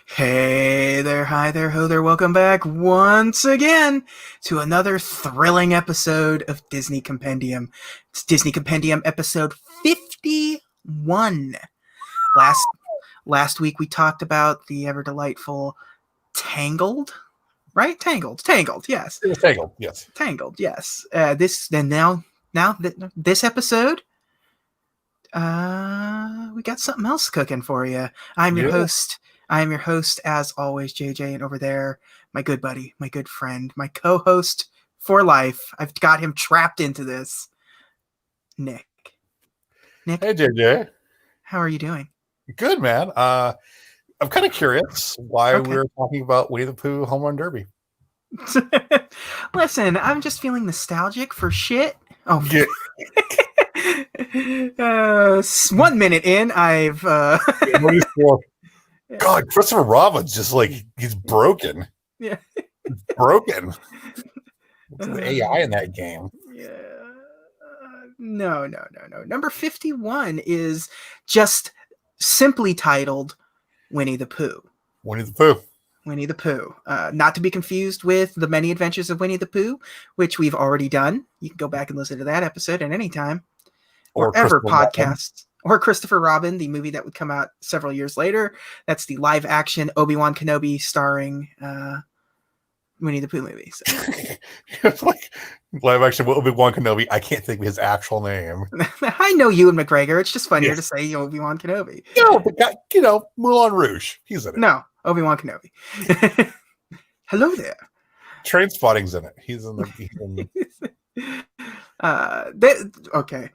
Hey there, hi there, ho there, welcome back once again to another thrilling episode of Disney Compendium. It's Disney Compendium episode 51. Last week we talked about the ever delightful Tangled, right? Tangled, yes. It was Tangled, yes. Tangled, yes. This episode, we got something else cooking for you. I'm your host. I am your host, as always, JJ, and over there, my good buddy, my good friend, my co-host for life. I've got him trapped into this. Nick. Hey, JJ. How are you doing? Good, man. I'm kind of curious why we're talking about Winnie the Pooh Home Run Derby. Listen, I'm just feeling nostalgic for shit. Oh, yeah. 1 minute in, I've God, Christopher Robin's just like he's broken. Yeah, he's broken. The AI in that game. Yeah, no. Number 51 is just simply titled Winnie the Pooh. Winnie the Pooh. Winnie the Pooh. Not to be confused with The Many Adventures of Winnie the Pooh, which we've already done. You can go back and listen to that episode at any time. Or ever podcasts. Or Christopher Robin, the movie that would come out several years later. That's the live action Obi-Wan Kenobi starring Winnie the Pooh movie. So. It's like live action Obi-Wan Kenobi. I can't think of his actual name. I know Ewan McGregor. It's just funnier to say Obi-Wan Kenobi. No, the guy, Moulin Rouge. He's in it. No, Obi-Wan Kenobi. Hello there. Trainspotting's in it. He's in the. Okay.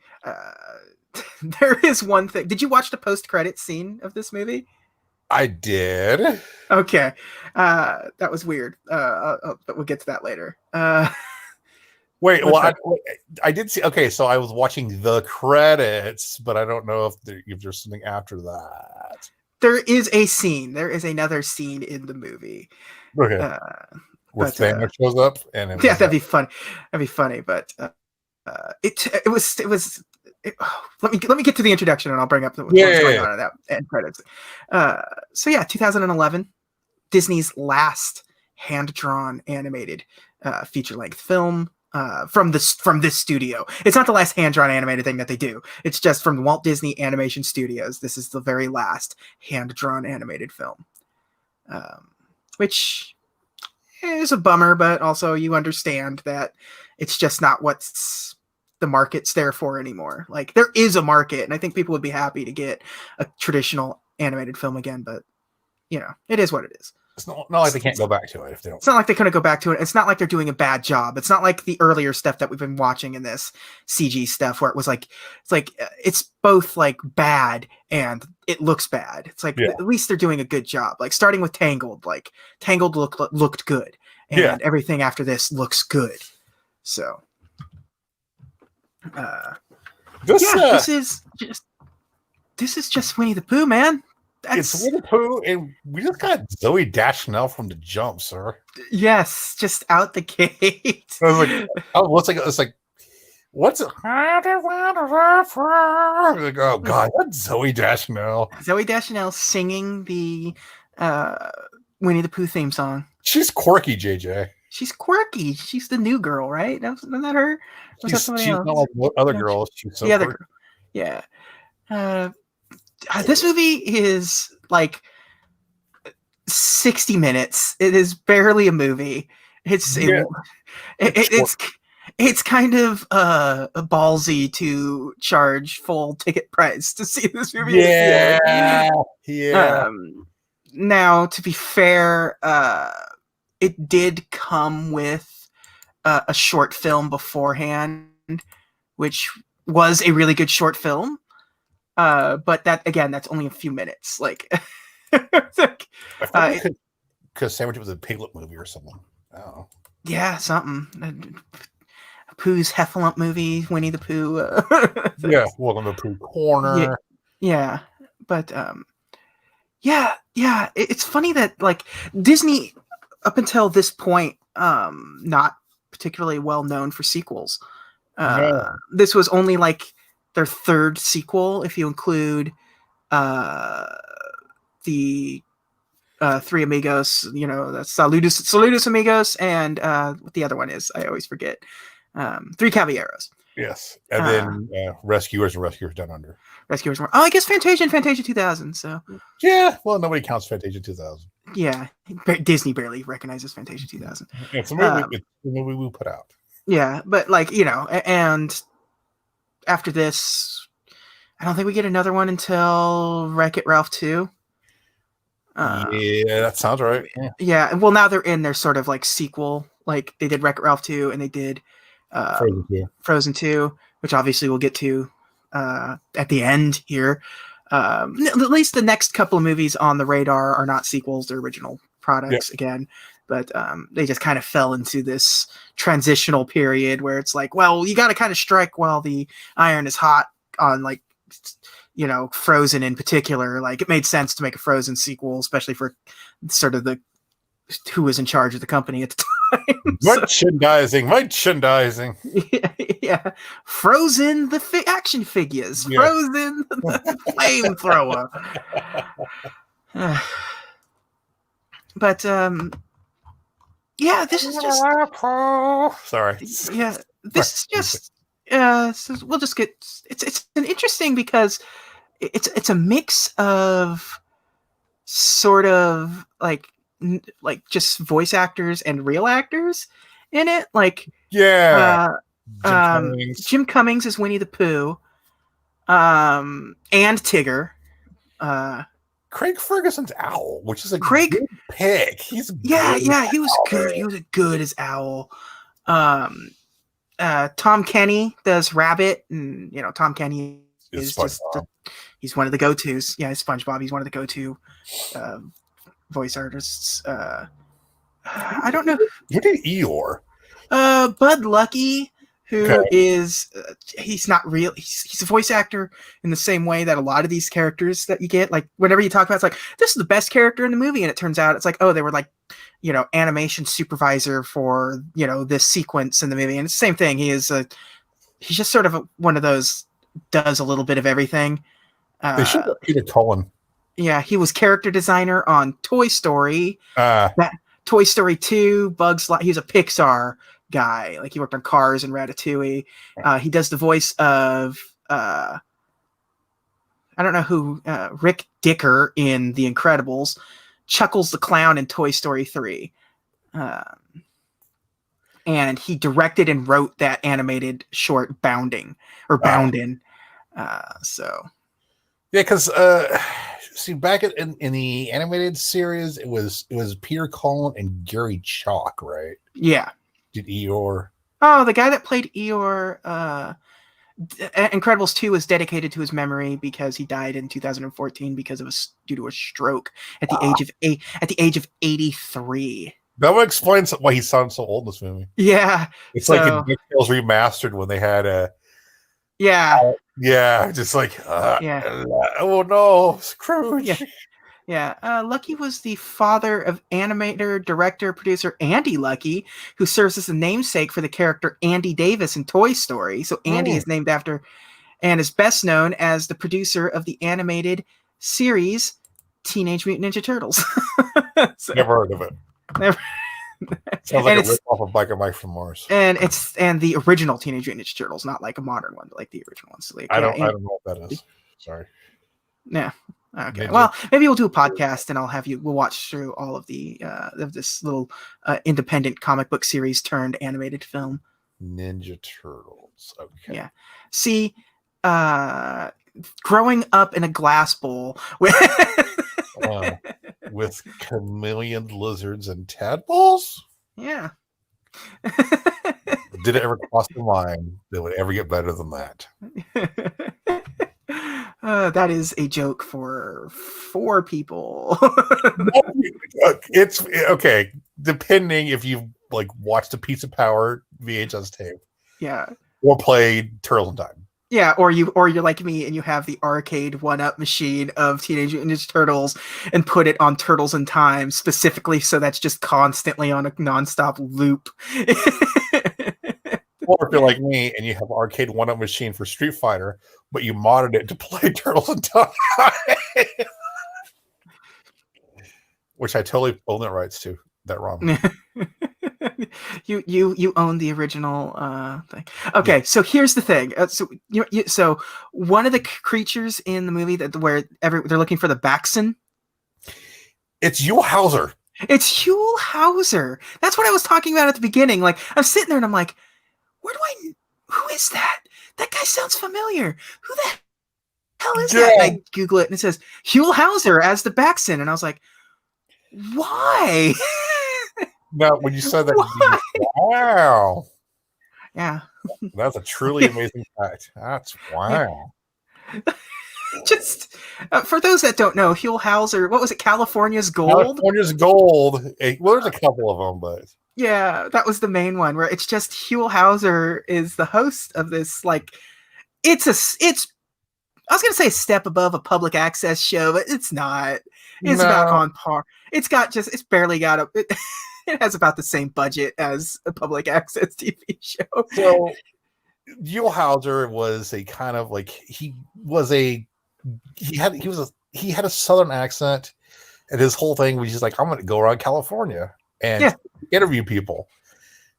There is one thing. Did you watch the post-credits scene of this movie? I did. Okay. That was weird. But we'll get to that later. Wait, well, I did see. Okay, so I was watching the credits, but I don't know if there's something after that. There is a scene. There is another scene in the movie. Okay. Where Thanos shows up, and that'd be fun. That'd be funny, but it was. Let me get to the introduction, and I'll bring up what's going on in that end credits. 2011, Disney's last hand-drawn animated feature-length film from this studio. It's not the last hand-drawn animated thing that they do. It's just from Walt Disney Animation Studios. This is the very last hand-drawn animated film, which is a bummer, but also you understand that it's just not what's the market's there for anymore. Like, there is a market, and I think people would be happy to get a traditional animated film again, but it is what it is. It's not like they can't go back to it if they don't. It's not like they couldn't go back to it. It's not like they're doing a bad job. It's not like the earlier stuff that we've been watching in this CG stuff where it was like it's both like bad and it looks bad. It's like at least they're doing a good job. Like starting with Tangled, like Tangled looked good, and everything after this looks good. So this is just Winnie the Pooh, man. It's Winnie the Pooh, and we just got Zooey Deschanel from the jump, sir. Yes, just out the gate. What's it? Like, oh God, that's Zooey Deschanel. Zooey Deschanel singing the Winnie the Pooh theme song. She's quirky, JJ. She's quirky. She's the new girl, right? Wasn't that her? She's not like other girls. She's so the other girl. Yeah. This movie is like 60 minutes. It is barely a movie. It's kind of ballsy to charge full ticket price to see this movie. Yeah. Now, to be fair, it did come with a short film beforehand, which was a really good short film. But that's only a few minutes. Like, because Sandwich was a Piglet movie or something. Oh, yeah, something. Pooh's Heffalump movie, Winnie the Pooh. Welcome to Pooh Corner. Yeah, but it's funny that like Disney, up until this point, not particularly well known for sequels. This was only like their third sequel, if you include the Three Amigos. That's Saludos Amigos, and what the other one is, I always forget. Three Caballeros. Yes, and then Rescuers and Rescuers Down Under. Rescuers. Oh, I guess Fantasia and Fantasia 2000. So yeah, well, nobody counts Fantasia 2000. Yeah, Disney barely recognizes Fantasia 2000. It's a movie we put out. Yeah, but and after this, I don't think we get another one until Wreck-It Ralph 2. Yeah, that sounds right. Yeah, well, now they're in their sort of like sequel. Like they did Wreck-It Ralph 2 and they did Frozen 2, which obviously we'll get to at the end here. At least the next couple of movies on the radar are not sequels, they're original products again. But they just kind of fell into this transitional period where it's like, well, you got to kind of strike while the iron is hot on Frozen in particular. Like it made sense to make a Frozen sequel, especially for sort of who was in charge of the company at the time. Merchandising. Yeah. Frozen the action figures. Yeah. Frozen the flamethrower. But yeah, this is just sorry. Yeah, this is just so we'll just get it's an interesting because it's a mix of sort of like just voice actors and real actors in it. Like Jim Cummings is Winnie the Pooh, and Tigger. Craig Ferguson's Owl, which is a good pick. He's he was good. He was good as Owl. Tom Kenny does Rabbit, and Tom Kenny is just he's one of the go-tos. Yeah, SpongeBob. He's one of the go-to voice artists. I don't know. Who did Eeyore? Bud Lucky, who is he's not real. He's a voice actor in the same way that a lot of these characters that you get, like whenever you talk about, it's like this is the best character in the movie, and it turns out it's like, oh, they were like animation supervisor for this sequence in the movie, and it's the same thing. He's just sort of one of those does a little bit of everything. They should have Peter Cullen. Yeah, he was character designer on Toy Story, Toy Story 2, Bugs Life. He's a Pixar guy. Like he worked on Cars and Ratatouille. He does the voice of I don't know who, Rick Dicker in The Incredibles, Chuckles the Clown in Toy Story 3. And he directed and wrote that animated short Boundin'. So yeah, because see, back in the animated series, it was Peter Cullen and Gary Chalk, right? Yeah. Did Eeyore? Oh, the guy that played Eeyore, Incredibles 2 was dedicated to his memory because he died in 2014 due to a stroke at the age of 83. That would explain why he sounds so old in this movie. Yeah, it's like in DuckTales Remastered when they had just like oh no, Scrooge. Yeah. Lucky was the father of animator, director, producer Andy Lucky, who serves as the namesake for the character Andy Davis in Toy Story. So Andy is named after, and is best known as the producer of the animated series Teenage Mutant Ninja Turtles. Never heard of it. Never. Sounds like a rip off of Biker Mike from Mars. And the original Teenage Mutant Ninja Turtles, not like a modern one, but like the original ones. So like, I don't know what that is. Sorry. Yeah. Okay. Well, maybe we'll do a podcast and we'll watch through all of of this little independent comic book series turned animated film. Ninja Turtles. Okay. Yeah. See, growing up in a glass bowl with chameleon lizards and tadpoles. Yeah. Did it ever cross the mind that it would ever get better than that? That is a joke for 4 people. It's okay, depending if you've like watched a Piece of Power VHS tape, or played Turtles in Time. Yeah, or you're like me and you have the arcade 1-up machine of Teenage Mutant Ninja Turtles and put it on Turtles in Time specifically so that's just constantly on a nonstop loop. Or if you're like me and you have arcade 1-up machine for Street Fighter, but you modded it to play Turtles in Time. which I totally own the rights to that ramen. You own the original thing. Okay, yeah. So here's the thing. So one of the creatures in the movie where they're looking for the Baxen. It's Yule Hauser. It's Yule Hauser. That's what I was talking about at the beginning. Like, I'm sitting there and I'm like, who is that? That guy sounds familiar. Who the hell is that? And I Google it and it says Yule Hauser as the Baxen. And I was like, why? No, when you said that, wow. Yeah. That's a truly amazing fact. That's wow. Just for those that don't know, Yule Hauser, what was it? California's Gold? California's Gold. Well, there's a couple of them, but yeah, that was the main one where it's just Yule Hauser is the host of this. Like, I was gonna say a step above a public access show, but it's not. It's about on par. It's barely got it has about the same budget as a public access TV show. So Yule Hauser was a kind of like he had a Southern accent, and his whole thing was just like, I'm going to go around California and interview people.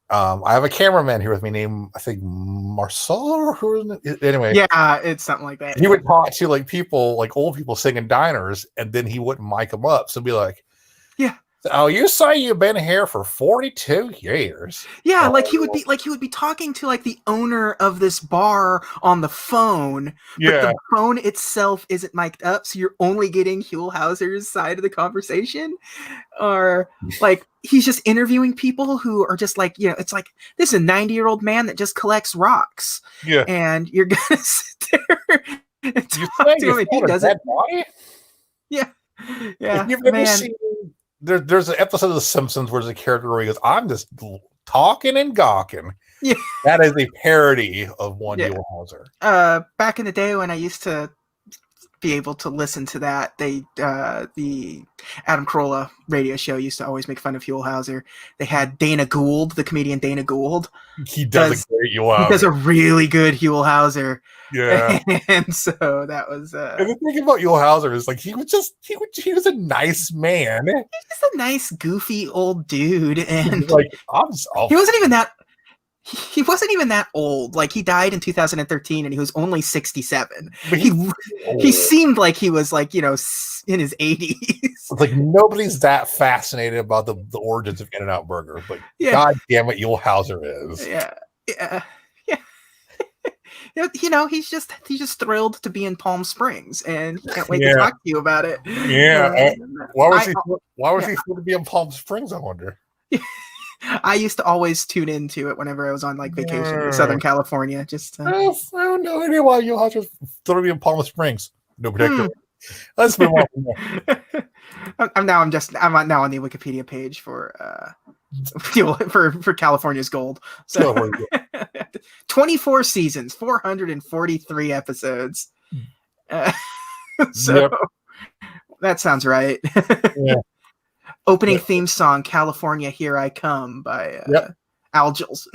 I have a cameraman here with me named, I think, Marcel. Anyway, yeah, it's something like that. He would talk to like people, like old people singing diners, and then he wouldn't mic them up. So be like, yeah. Oh, you say you've been here for 42 years. Yeah, like he would be talking to like the owner of this bar on the phone, but the phone itself isn't mic'd up, so you're only getting Yule Hauser's side of the conversation. Or like he's just interviewing people who are just like, it's like, this is a 90-year-old man that just collects rocks. Yeah. And you're gonna sit there and talk to him, and he doesn't. Yeah. Yeah. You've never seen There's an episode of The Simpsons where there's a character where he goes, I'm just talking and gawking. Yeah. That is a parody of one Yule Hauser. Back in the day when I used to be able to listen to that, the Adam Carolla radio show used to always make fun of Yule Hauser. They had Dana Gould, the comedian Dana Gould. He does a great Yule Hauser. He does a really good Yule Hauser. Yeah. And so that was and the thing about Yule Hauser is like he was a nice man. He's just a nice, goofy old dude. And like he wasn't even that old. Like, he died in 2013 and he was only 67. But he seemed like he was like, in his 80s. It's like nobody's that fascinated about the origins of In-N-Out Burger, but God damn it, Yule Hauser is. Yeah. He's just thrilled to be in Palm Springs, and he can't wait to talk to you about it. Yeah. Why was he supposed to be in Palm Springs, I wonder? I used to always tune into it whenever I was on like vacation in Southern California. Just I have no idea why Yule Hauser thought to be in Palm Springs. No particular. Let's move on. I'm now on the Wikipedia page for California's Gold. So 24 seasons, 443 episodes. That sounds right. Yeah. Opening theme song, California Here I Come by Al Jolson.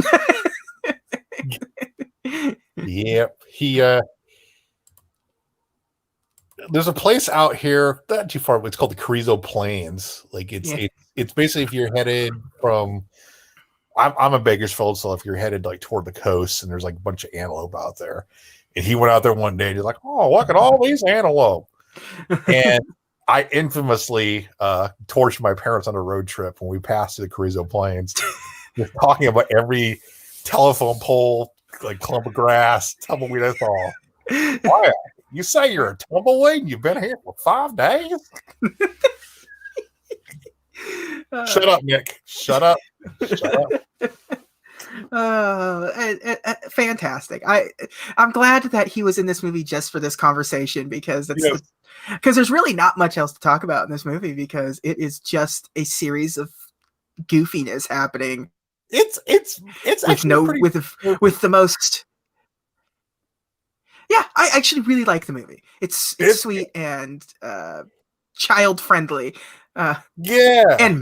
Yep. There's a place out here, not too far, it's called the Carrizo Plains. Like it's basically if you're headed from I'm in Bakersfield, so if you're headed like toward the coast and there's like a bunch of antelope out there. And he went out there one day and he's like, oh, look at all these antelope. And I infamously torched my parents on a road trip when we passed through the Carrizo Plains, just talking about every telephone pole, like clump of grass, tumbleweed I saw. Wow, you say you're a tumbleweed and you've been here for 5 days? Shut up, Nick. Shut up. Fantastic. I'm glad that he was in this movie just for this conversation, because there's really not much else to talk about in this movie, because it is just a series of goofiness happening. It's actually with the most. Yeah, I actually really like the movie. It's sweet and child friendly. And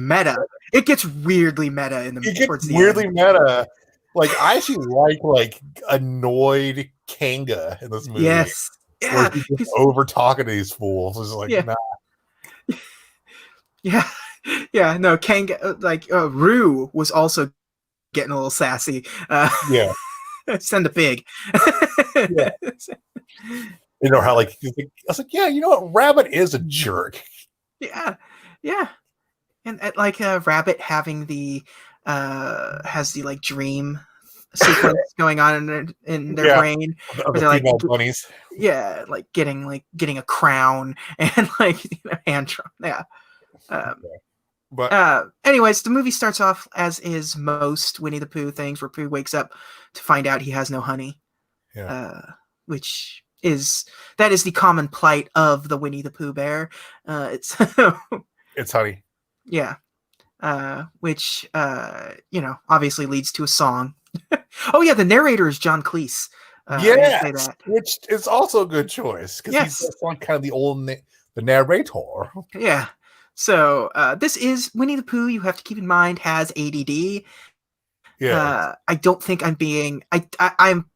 meta. It gets weirdly meta in towards the end. Meta. Like, I actually like annoyed Kanga in this movie. Yes. Yeah. He's over talking to these fools. It's like, nah. Yeah. Yeah, no, Rue was also getting a little sassy. Yeah, Send a pig. yeah. You know how like I was like, yeah, you know what, Rabbit is a jerk. Yeah, yeah, and like Rabbit having the has the like dream sequence going on in their Yeah, brain of where the they're female bunnies. yeah, like getting a crown and like hand drum. Yeah. Um, Yeah. But anyways, the movie starts off as is most Winnie the Pooh things, where Pooh wakes up to find out he has no honey, yeah, which is that is the common plight of the Winnie the Pooh bear. It's it's honey. yeah, which obviously leads to a song. Oh yeah, the narrator is John Cleese. I didn't say Yes, that. which is also a good choice because he's Yes, like kind of the narrator. yeah. So this is Winnie the Pooh. You have to keep in mind has ADD. Yeah, I don't think I'm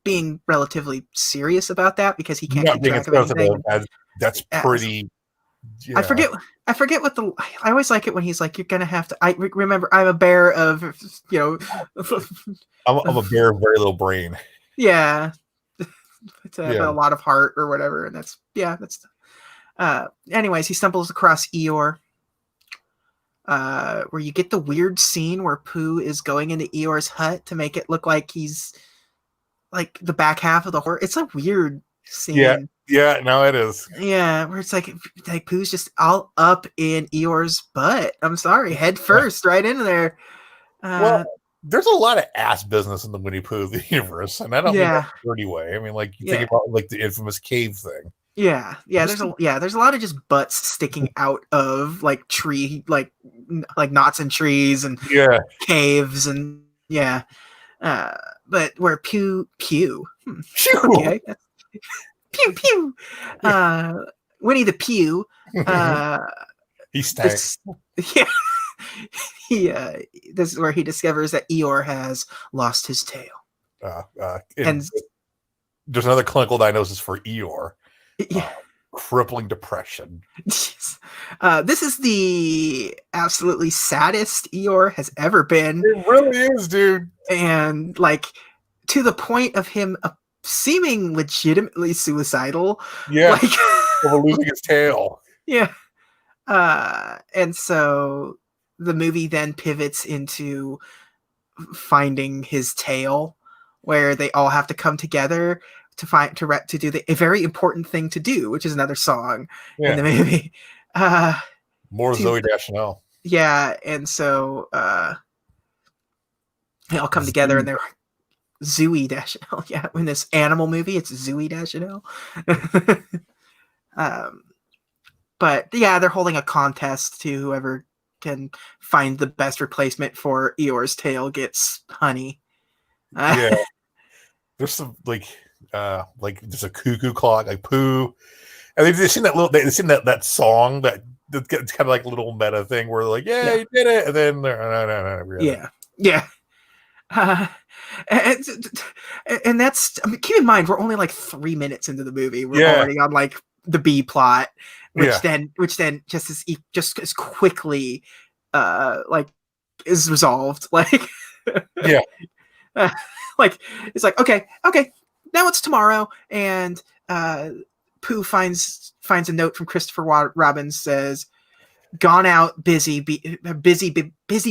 being relatively serious about that because he you're can't not keep being track of sensitive. anything. That's As, pretty. I Yeah, forget what the I always like it when he's like you're gonna have to. Remember I'm a bear of I'm a bear of very little brain. yeah, to have Yeah, a lot of heart or whatever, and that's anyways, he stumbles across Eeyore. Where you get the weird scene where Pooh is going into Eeyore's hut to make it look like he's like the back half of the horse. It's a weird yeah, scene. yeah. No, it is. Yeah, where it's like Pooh's just all up in Eeyore's butt. I'm sorry, head first, right into there. Well, there's a lot of ass business in the Winnie Pooh universe, and I don't mean that Yeah, in a dirty way. I mean, like you think yeah, about like the infamous cave thing. yeah. There's a lot of just butts sticking out of like tree, like knots and trees and Yeah, caves and yeah. Uh, but where Phew. okay, pew pew, uh, Winnie the Pew, uh, He stank. this, yeah, he, this is where he discovers that Eeyore has lost his tail, And and there's another clinical diagnosis for Eeyore: yeah, crippling depression. this is the absolutely saddest Eeyore has ever been, It really is, dude. and like to the point of him seeming legitimately suicidal, Yeah, like over losing his tail. yeah. And so the movie then pivots into finding his tail, where they all have to come together to do a very important thing to do, which is another song in the Yeah, movie. more To Zoe Deschanel. yeah, and so they all come together and they're Zooey Deschanel. Yeah, in this animal movie, it's Zooey Deschanel. um, but yeah, they're holding a contest to whoever can find the best replacement for Eeyore's tail gets honey. Yeah, there's some like there's a cuckoo clock, like Pooh, and they've seen they've seen that song that's kind of like a little meta thing where they're like, yeah, you did it, and then they're no, really. Yeah. Uh, and, and that's keep in mind we're only like 3 minutes into the movie. We're already on like the B plot, which then just as quickly like is resolved. Like Yeah. like it's like okay, now it's tomorrow, and Pooh finds a note from Christopher Robin, says gone out, busy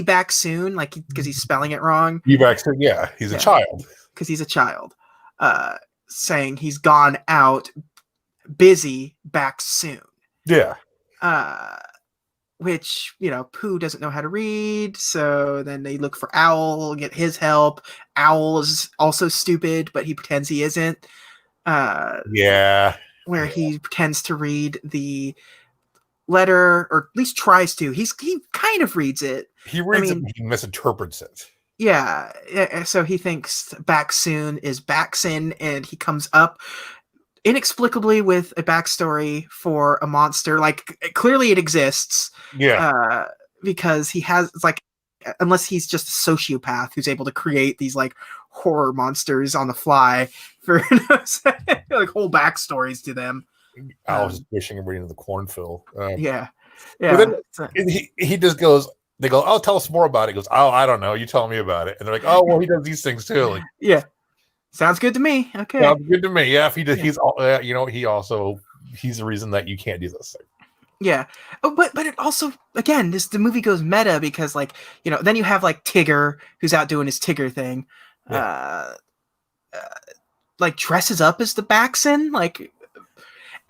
back soon, like because he's spelling it wrong. Yeah, he's a child. Because he's a child. Saying he's gone out, busy back soon. Yeah. Which, Pooh doesn't know how to read, so then they look for Owl, get his help. Owl is also stupid, but he pretends he isn't. Where he pretends to read the letter, or at least tries to. He kind of reads it. He reads it, but he misinterprets it. Yeah, so he thinks back soon is backsin, and he comes up inexplicably with a backstory for a monster. Like clearly it exists. Yeah. Because he has like, unless he's just a sociopath who's able to create these like horror monsters on the fly for like whole backstories to them. I was wishing everybody into the cornfield. Yeah. Yeah. But then he just goes. They go, "Oh, tell us more about it." He goes, "Oh, I don't know. You tell me about it." And they're like, "Oh, well, he does these things too." Like, yeah. Sounds good to me. Okay. sounds good to me. Yeah, if he did, he's he's the reason that you can't do this thing. Yeah. Oh, but it also, again, the movie goes meta because, like, then you have like Tigger who's out doing his Tigger thing. Yeah. Like dresses up as the Baxen, like,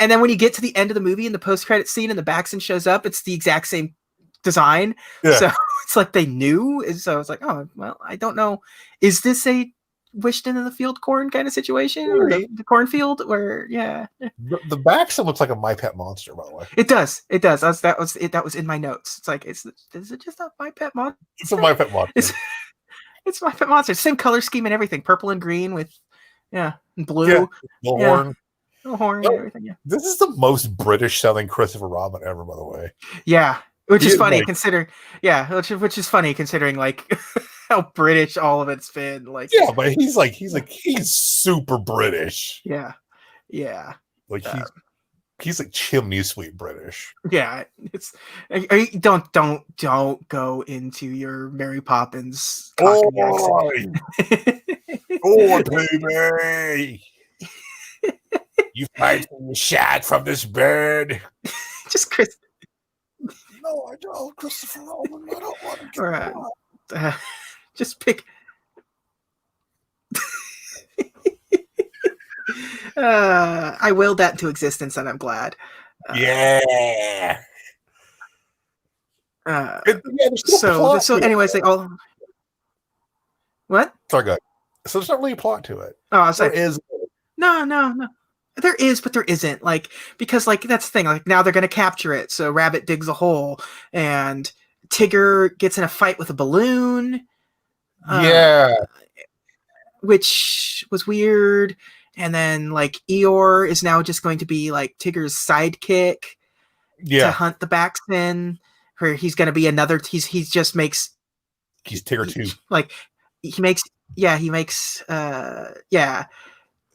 and then when you get to the end of the movie in the post-credit scene and the Baxen shows up, it's the exact same design. Yeah. So it's like they knew. And so it's like, oh, well, I don't know. Is this a wished into the field corn kind of situation, or the cornfield? Where the Baxen looks like a My Pet Monster, by the way. It does. That was in my notes. It's like, is it just a My Pet Monster? It's a My Pet Monster. It's My Pet Monster. Same color scheme and everything, purple and green with and blue. Yeah, the horn. The horn and everything. Yeah. This is the most British sounding Christopher Robin ever, by the way. Yeah. Which is funny considering which is funny considering like how British all of it's been. Like, yeah, but he's super British. Yeah. Yeah. Like he's like chimney sweep British. Yeah. It's don't go into your Mary Poppins accent. Oh, baby. You find some shad from this bird. Just Chris. No, I don't, Christopher Robin. I don't want to just pick. I willed that into existence, and I'm glad. Yeah. So anyways, they all. What? Sorry, go ahead. So there's not really a plot to it. Oh, I was like, is. No. There is, but there isn't. Like, because like that's the thing. Like now they're gonna capture it. So Rabbit digs a hole, and Tigger gets in a fight with a balloon. Which was weird. And then like Eeyore is now just going to be like Tigger's sidekick. Yeah. To hunt the Baxen. Where he's gonna be another. He's Tigger too. Like he makes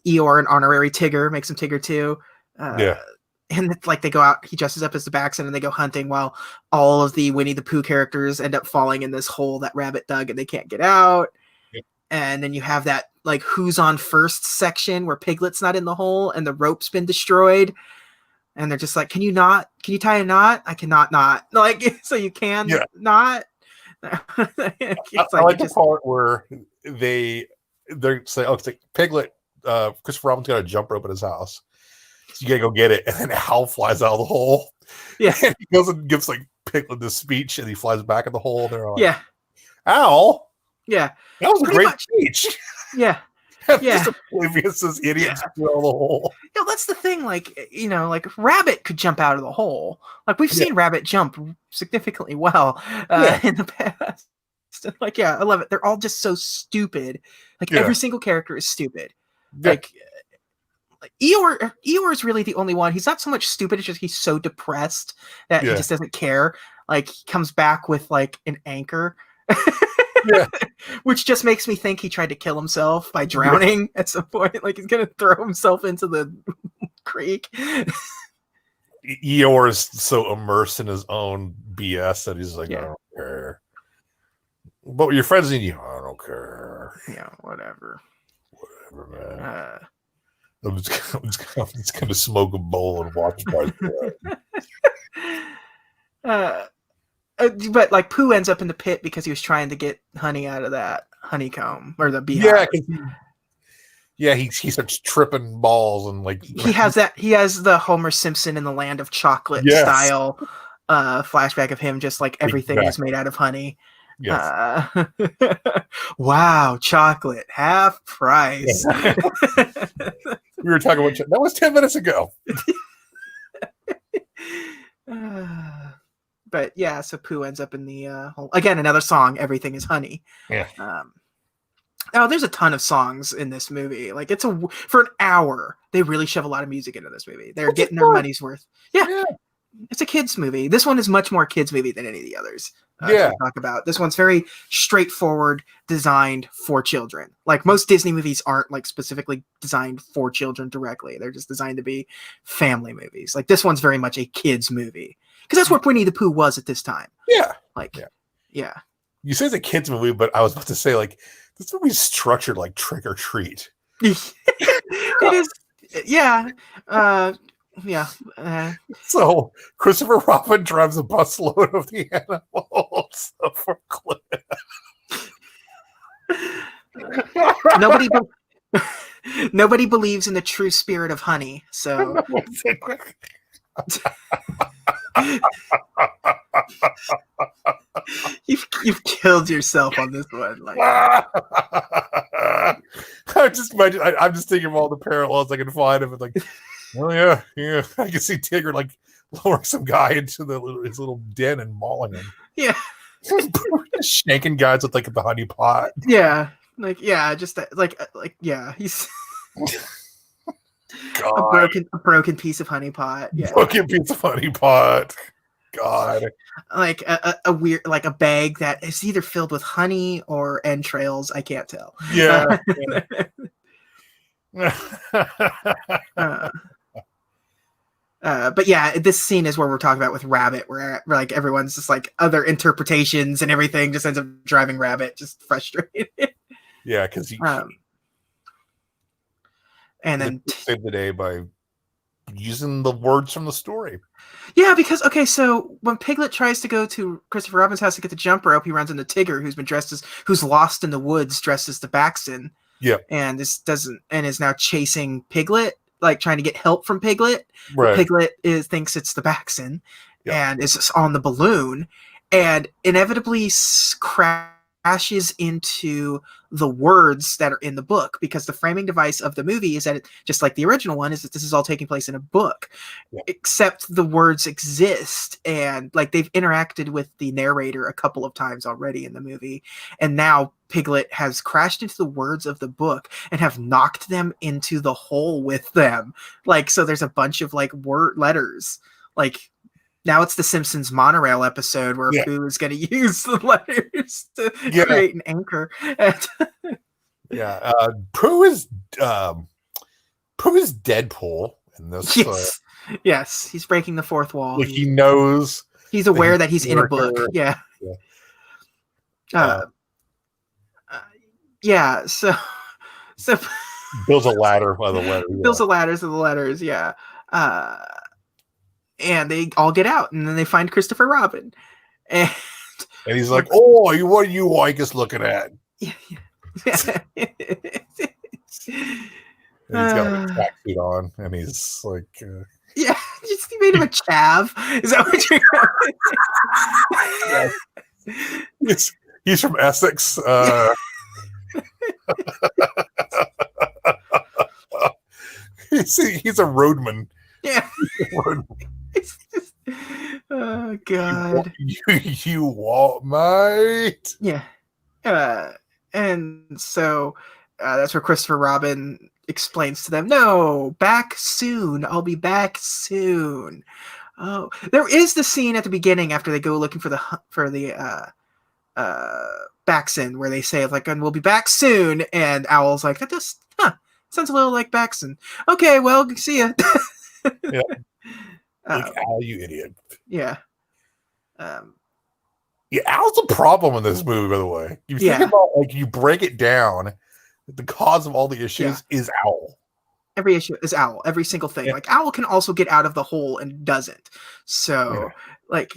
Eeyore an honorary Tigger, makes him Tigger too. And like they go out, he dresses up as the Baxen and they go hunting while all of the Winnie the Pooh characters end up falling in this hole that Rabbit dug and they can't get out. And then you have that like who's on first section where Piglet's not in the hole and the rope's been destroyed. And they're just like, can you tie a knot? I cannot not. Like, so you can not. I like the part where they're saying, it's like Piglet, Christopher Robin's got a jump rope at his house. So you gotta go get it. And then Hal flies out of the hole. Yeah. And he goes and gives like Piglet this speech and he flies back in the hole. They're like, Al. Yeah. That was a great speech. Yeah. Just oblivious as idiots through the hole. That's the thing. Like, like Rabbit could jump out of the hole. Like we've seen Rabbit jump significantly well in the past. Like, I love it. They're all just so stupid. Like every single character is stupid. Like Eeyore is really the only one. He's not so much stupid. It's just he's so depressed that he just doesn't care. Like he comes back with like an anchor. Which just makes me think he tried to kill himself by drowning at some point. Like he's gonna throw himself into the creek. Eeyore is so immersed in his own BS that he's like, I don't care. But your friends need you. I don't care. Yeah, whatever, man. I'm just gonna smoke a bowl and watch my. But like Pooh ends up in the pit because he was trying to get honey out of that honeycomb or the beehive. He starts tripping balls and like he has the Homer Simpson in the Land of Chocolate style flashback of him just like everything is made out of honey. Yes. Wow, chocolate half price. We were talking about that was 10 minutes ago. But so Pooh ends up in the hole. Again, another song, Everything is Honey. Yeah. There's a ton of songs in this movie. Like for an hour, they really shove a lot of music into this movie. They're getting their money's worth. Yeah. It's a kids movie. This one is much more kids movie than any of the others. Talk about this one's very straightforward, designed for children. Like most Disney movies aren't like specifically designed for children directly. They're just designed to be family movies. Like this one's very much a kids movie. because that's what Winnie the Pooh was at this time. Yeah. Like, yeah. You say it's a kids movie, but I was about to say, like, this movie's structured like Trick or Treat. It is. Yeah. Yeah. So Christopher Robin drives a busload of the animals for Cliff. Nobody believes in the true spirit of honey. So you've killed yourself on this one. Like, I just imagine. I'm just thinking of all the parallels I can find of it. Like, oh yeah. I can see Tigger like lowering some guy into his little den and mauling him. Yeah, shanking guys with like the honey pot. Yeah, just he's a broken piece of honey pot. Yeah, broken piece of honey pot. God, like a weird, like a bag that is either filled with honey or entrails. I can't tell. Yeah. But yeah, this scene is where we're talking about with Rabbit, where like everyone's just like other interpretations and everything just ends up driving Rabbit just frustrated. Yeah, because he and then saved the day by using the words from the story. Yeah, because so when Piglet tries to go to Christopher Robin's house to get the jump rope, he runs into Tigger, who's lost in the woods, dressed as the Baxton. Yeah, and is now chasing Piglet, like trying to get help from Piglet. Right. Piglet thinks it's the Baxton, and is on the balloon, and inevitably crashes into the words that are in the book, because the framing device of the movie is that it, just like the original one, is that this is all taking place in a book, except the words exist, and like they've interacted with the narrator a couple of times already in the movie, and now Piglet has crashed into the words of the book and have knocked them into the hole with them. Like, so there's a bunch of like word letters. Like, now it's the Simpsons monorail episode where Pooh is going to use the letters to create an anchor. Pooh is Deadpool in this. Yes, he's breaking the fourth wall. Like, he knows. He's aware that he's in a book. Yeah. So builds a ladder by the letter. Builds a ladder to the letters. Yeah. And they all get out, and then they find Christopher Robin, and he's like, "Oh, what are you like us looking at?" Yeah. And he's got like a tracksuit on, and he's like, "Yeah, just he made him a chav." Is that what you're? He's from Essex. He's a roadman. Yeah. It's just, oh God. You walk, mate. Yeah. And so that's where Christopher Robin explains to them, "No, back soon. I'll be back soon." Oh, there is the scene at the beginning after they go looking for the Baxton, where they say like, "And we'll be back soon," and Owl's like, "That just sounds a little like Baxton." Okay, well, see ya. Yeah. Like, Al, you idiot. Yeah. Al's a problem in this movie, by the way. You think about, like, you break it down, the cause of all the issues is Owl. Every issue is Owl. Every single thing. Like, Owl can also get out of the hole and doesn't. So, but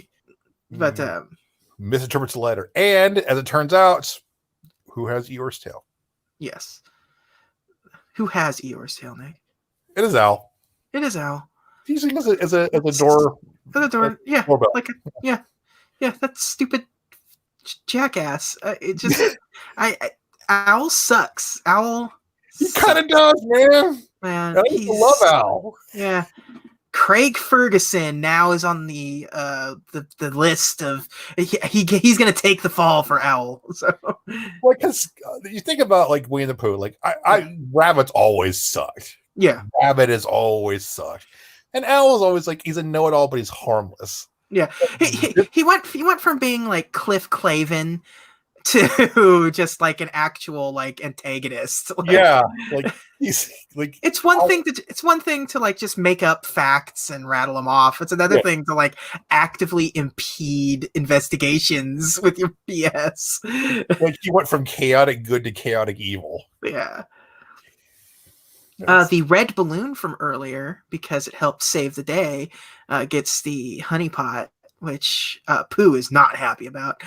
misinterprets the letter. And as it turns out, who has Eeyore's tail? Yes. Who has Eeyore's tail, Nick? It is Owl. It is Owl. He's using it as a door. For the door, doorbell. That stupid jackass. It just, Owl sucks. Owl. He kind of does, man. I love Owl. Yeah. Craig Ferguson now is on the list of he's gonna take the fall for Owl. So, because you think about like Winnie the Pooh, like Rabbit's always sucked. Yeah, Rabbit has always sucked. And Owl is always like, he's a know-it-all, but he's harmless. Yeah, he went from being like Cliff Clavin to just like an actual like antagonist. Like, yeah, like he's like it's one thing to like just make up facts and rattle them off. It's another thing to like actively impede investigations with your BS. Like he went from chaotic good to chaotic evil. Yeah. The red balloon from earlier, because it helped save the day, gets the honeypot, which Pooh is not happy about.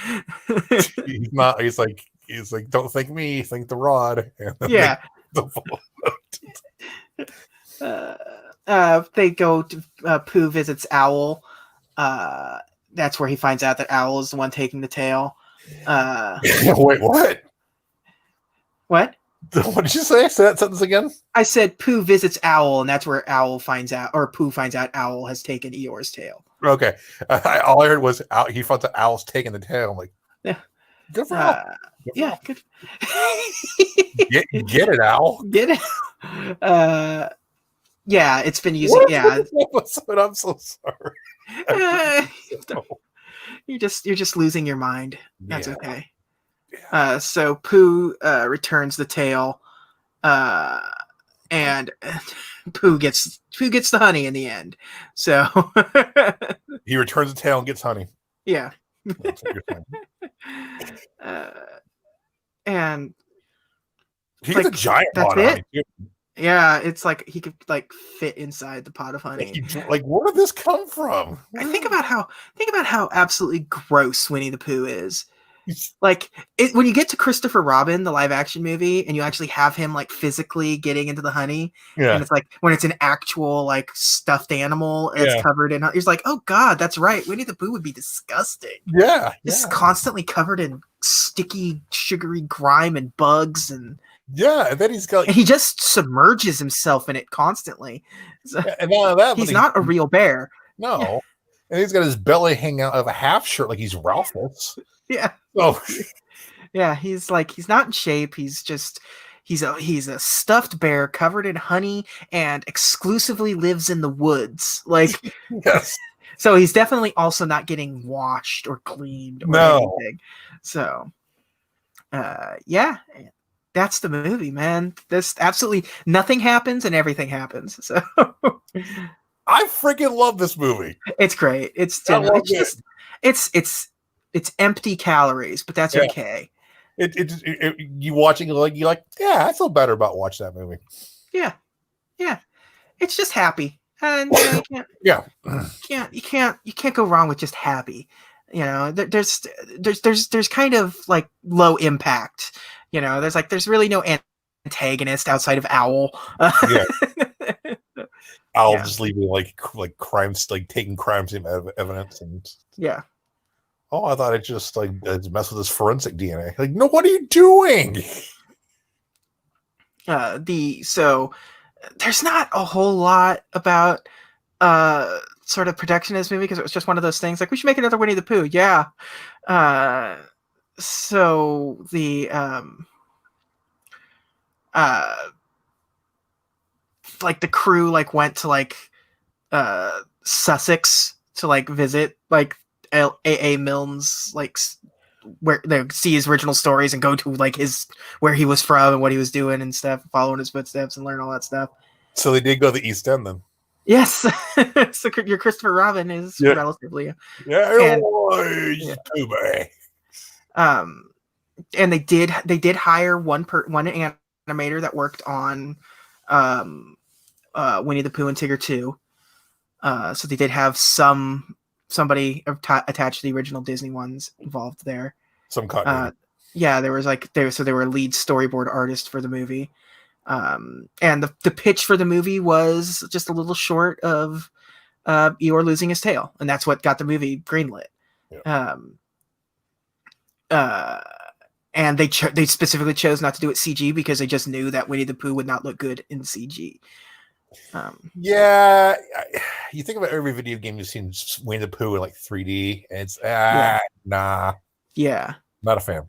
He's not. He's like, don't think me, think the rod. And yeah. They go to Pooh visits Owl. That's where he finds out that Owl is the one taking the tail. Wait, what? What? What did you say? Say that sentence again. I said Pooh visits Owl, and that's where Owl finds out, or Pooh finds out Owl has taken Eeyore's tail. Okay. All I heard was he thought the Owl's taking the tail. I'm like, yeah. Good for Owl. Yeah, good. Get it, Owl. Get it. Yeah, it's been using. Episode, I'm so sorry. You're just losing your mind. That's okay. So Pooh returns the tail, and Pooh gets the honey in the end. So he returns the tail and gets honey. Yeah. And he's like, a giant pot of honey too. Yeah, it's like he could like fit inside the pot of honey. Like, where did this come from? I think about how absolutely gross Winnie the Pooh is. Like when you get to Christopher Robin, the live action movie, and you actually have him like physically getting into the honey, and it's like when it's an actual like stuffed animal, and it's covered in. He's like, oh god, that's right. Winnie the Pooh would be disgusting. Yeah, just constantly covered in sticky, sugary grime and bugs, and and then he just submerges himself in it constantly. So, and none of that, he's not a real bear. No, and he's got his belly hanging out of a half shirt like he's Ralphus. Yeah. Oh, yeah. He's not in shape. He's a stuffed bear covered in honey and exclusively lives in the woods. Like, yes. So he's definitely also not getting washed or cleaned or anything. So, yeah, that's the movie, man. This absolutely nothing happens and everything happens. So I freaking love this movie. It's great. It's empty calories, but that's okay. You watching like you're like, yeah, I feel better about watching that movie. Yeah. It's just happy, and you can't go wrong with just happy. You know, there's kind of like low impact. You know, there's really no antagonist outside of Owl. Owl just leaving like crimes, like taking crime scene evidence and Oh, I thought it just like mess with his forensic DNA. Like, no, what are you doing? So there's not a whole lot about sort of production in this movie because it was just one of those things. Like, we should make another Winnie the Pooh. Yeah. So the like the crew like went to like Sussex to like visit like A.A. Milne's like where they see his original stories and go to like where he was from and what he was doing and stuff, following his footsteps and learn all that stuff. So they did go to the East End then. Yes. So your Christopher Robin is relatively too bad. And they did hire one animator that worked on Winnie the Pooh and Tigger 2. So they did have somebody attached to the original Disney ones involved there. Some continuity. There was like they were a lead storyboard artist for the movie. And the pitch for the movie was just a little short of Eeyore losing his tail, and that's what got the movie greenlit. And they specifically chose not to do it CG because they just knew that Winnie the Pooh would not look good in CG. You think about every video game you've seen Winnie the Pooh in like 3D, and it's nah. Yeah, not a fan.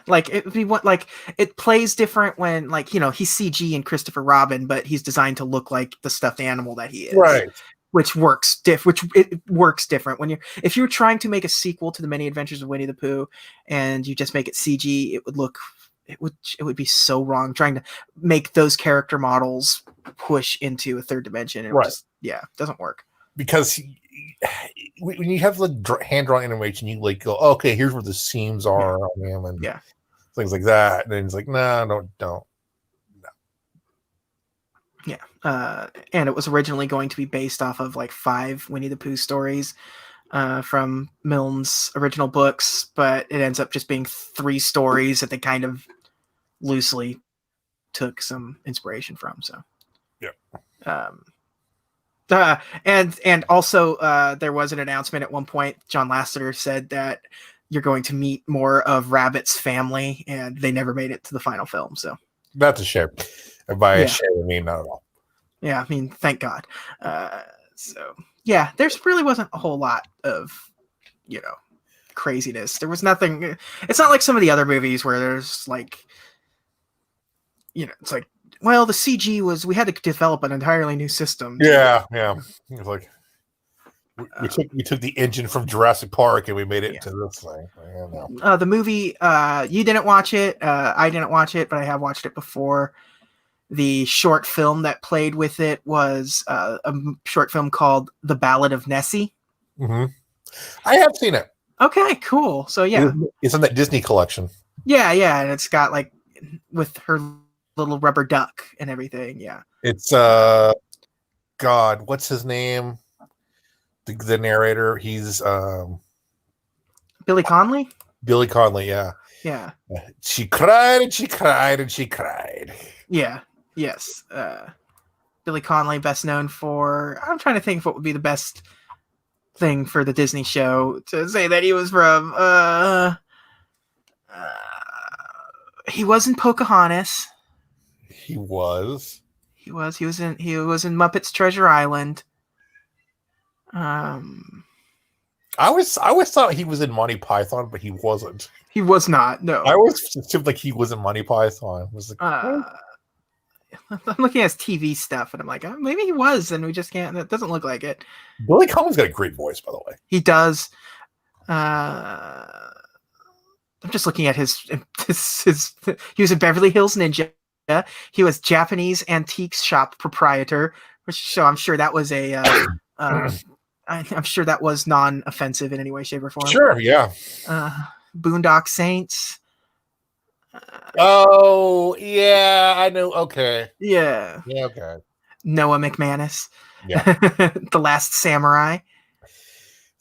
Like it plays different when like he's CG in Christopher Robin, but he's designed to look like the stuffed animal that he is. Right. which works different when if you're trying to make a sequel to the Many Adventures of Winnie the Pooh and you just make it CG, it would be so wrong trying to make those character models push into a third dimension. It just doesn't work. Because when you have the hand-drawn animation, you like go, okay, here's where the seams are on him and things like that. And then it's like, no, don't. Yeah. And it was originally going to be based off of like 5 Winnie the Pooh stories from Milne's original books, but it ends up just being 3 stories that they kind of loosely took some inspiration from. So, and also there was an announcement at one point. John Lasseter said that you're going to meet more of Rabbit's family, and they never made it to the final film. So that's a shame. And by a shame, I mean not at all. Yeah, I mean, thank God. So yeah, there's really wasn't a whole lot of, craziness. There was nothing. It's not like some of the other movies where there's like, it's like, well, the CG we had to develop an entirely new system. Yeah. It's like we took the engine from Jurassic Park and we made it into this thing. The movie, you didn't watch it. I didn't watch it, but I have watched it before. The short film that played with it was a short film called The Ballad of Nessie. Mm-hmm. I have seen it. Okay, cool. So yeah, it's in that Disney collection. Yeah, and it's got like with her little rubber duck and everything. Yeah, it's God, what's his name? The narrator. He's Billy Connolly. Billy Connolly. Yeah. She cried and she cried and she cried. Yeah. Yes. Billy Connolly, best known for. I'm trying to think what would be the best thing for the Disney show to say that he was from. He was in Pocahontas. He was in Muppets Treasure Island. I always thought he was in Monty Python, but he wasn't. He was not. No, I always assumed like he was in Monty Python. I was like, I'm looking at his TV stuff, and I'm like, maybe he was, and we just can't. It doesn't look like it. Billy Collins got a great voice, by the way. He does. I'm just looking at his. He was in Beverly Hills Ninja. He was Japanese antiques shop proprietor, so I'm sure that was a. I'm sure that was non-offensive in any way, shape, or form. Sure, yeah. Boondock Saints. Oh, yeah, I know. Okay. Yeah. Yeah, okay. Noah McManus. Yeah. The Last Samurai.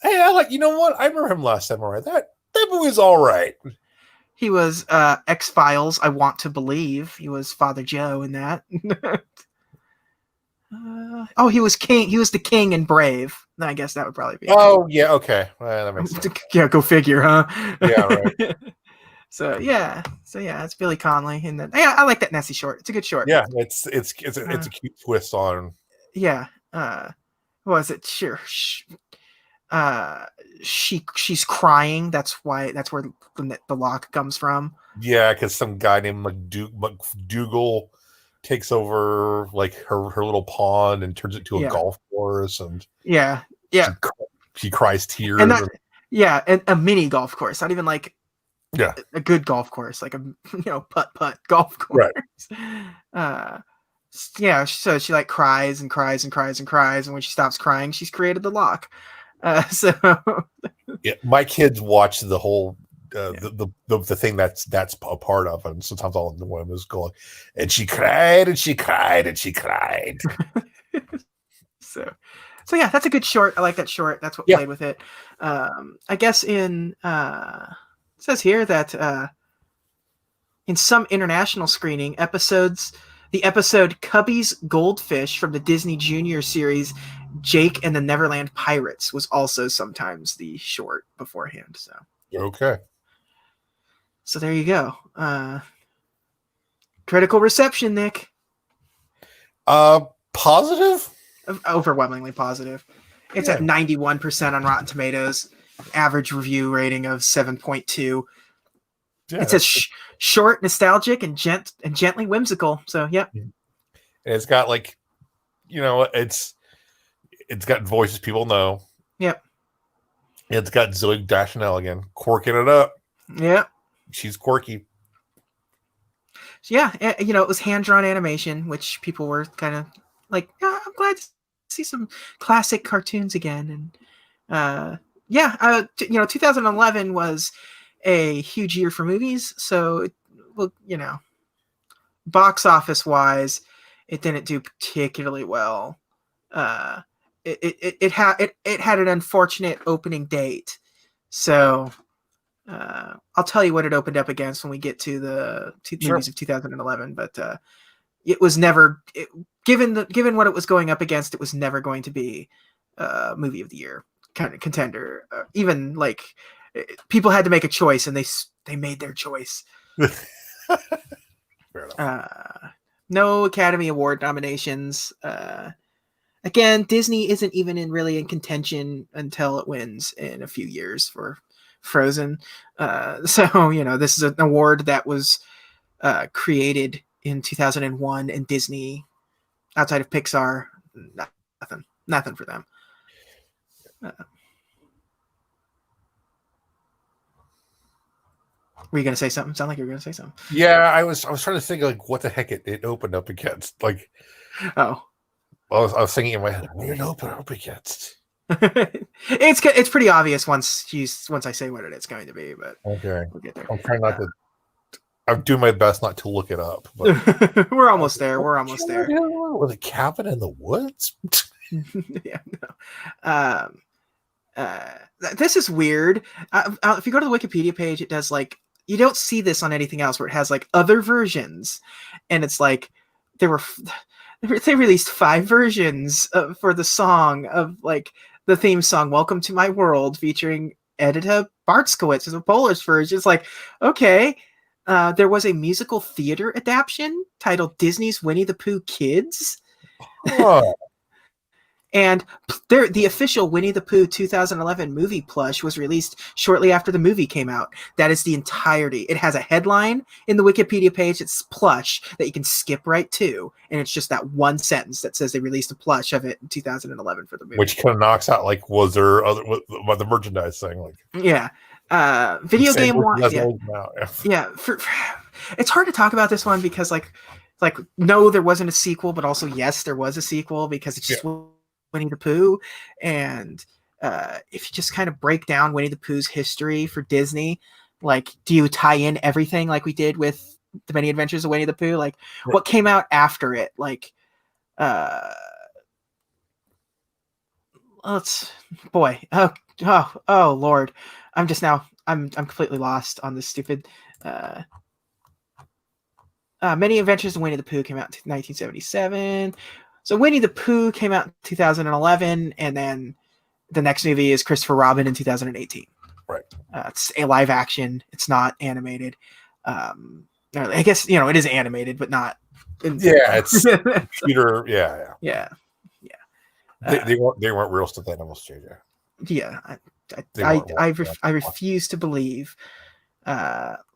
Hey, I you know what? I remember him Last Samurai. That movie's all right. He was X-Files, I want to believe. He was Father Joe in that. He was king. He was the king in Brave. I guess that would probably be. Oh, yeah, okay. That makes sense. Yeah, go figure, huh? Yeah, right. So it's Billy Connolly, and then I like that Nessie short. It's a good short. Yeah, it's a cute twist on. Yeah. What was it? Sure. She's crying. That's where the lock comes from. Yeah, because some guy named McDougal takes over like her little pond and turns it to a golf course, and she cries tears. And a mini golf course, not even like a good golf course, like a putt golf course. Right. So she like cries and cries and cries and cries, and when she stops crying, she's created the lock. My kids watch the whole the thing that's a part of, and sometimes all the women is going, and she cried and she cried and she cried. so yeah, that's a good short. I like that short. That's what played with it. I guess it says here that in some international screening episodes, the episode Cubby's Goldfish from the Disney Junior series Jake and the Neverland Pirates was also sometimes the short beforehand. So okay. So there you go. Critical reception, Nick. Positive? Overwhelmingly positive. It's at 91% on Rotten Tomatoes. Average review rating of 7.2. Yeah, it says short, nostalgic, and gently whimsical. So, yeah. And it's got like, it's It's got voices people know. Yep. It's got Zoe Deschanel again, quirking it up. Yep. She's quirky. Yeah, it was hand-drawn animation, which people were kind of like, I'm glad to see some classic cartoons again. And 2011 was a huge year for movies. So, box office wise, it didn't do particularly well. It had an unfortunate opening date. So I'll tell you what it opened up against when we get to the movies of 2011. But it was never given what it was going up against. It was never going to be movie of the year kind of contender. Even like people had to make a choice, and they made their choice. No Academy Award nominations. Again, Disney isn't even really in contention until it wins in a few years for Frozen. So this is an award that was created in 2001, and Disney, outside of Pixar, nothing for them. Were you going to say something? Sound like you were going to say something. Yeah, I was trying to think like what the heck it opened up against. Like, oh, I was thinking in my head, what did it open up against? It's pretty obvious once I say what it's going to be, but okay, we'll get there. I'm trying not to. I'm doing my best not to look it up. But we're almost there. We're almost there. With a cabin in the woods. Yeah. No. This is weird. If you go to the Wikipedia page, it does like you don't see this on anything else where it has like other versions, and it's like they released 5 versions for the song of like the theme song "Welcome to My World" featuring Edita Bartskowitz as a Polish version. It's like, okay. There was a musical theater adaptation titled Disney's Winnie the Pooh Kids. Oh. And the official Winnie the Pooh 2011 movie plush was released shortly after the movie came out. That is the entirety. It has a headline in the Wikipedia page. It's plush that you can skip right to. And it's just that one sentence that says they released a plush of it in 2011 for the movie. Which kind of knocks out, like, was there the merchandise thing? Like, yeah. Video game one. Yeah. It's hard to talk about this one because like no, there wasn't a sequel, but also yes, there was a sequel because it's just Winnie the Pooh. And if you just kind of break down Winnie the Pooh's history for Disney, like, do you tie in everything like we did with The Many Adventures of Winnie the Pooh? Like, what came out after it? Like, oh Lord. I'm completely lost on this stupid. Many Adventures of Winnie the Pooh came out in 1977. So Winnie the Pooh came out in 2011, and then the next movie is Christopher Robin in 2018. Right. It's a live action. It's not animated. I guess it is animated, but not. It's computer. Yeah. They weren't real stuffed animals, JJ. Yeah, I refuse to believe.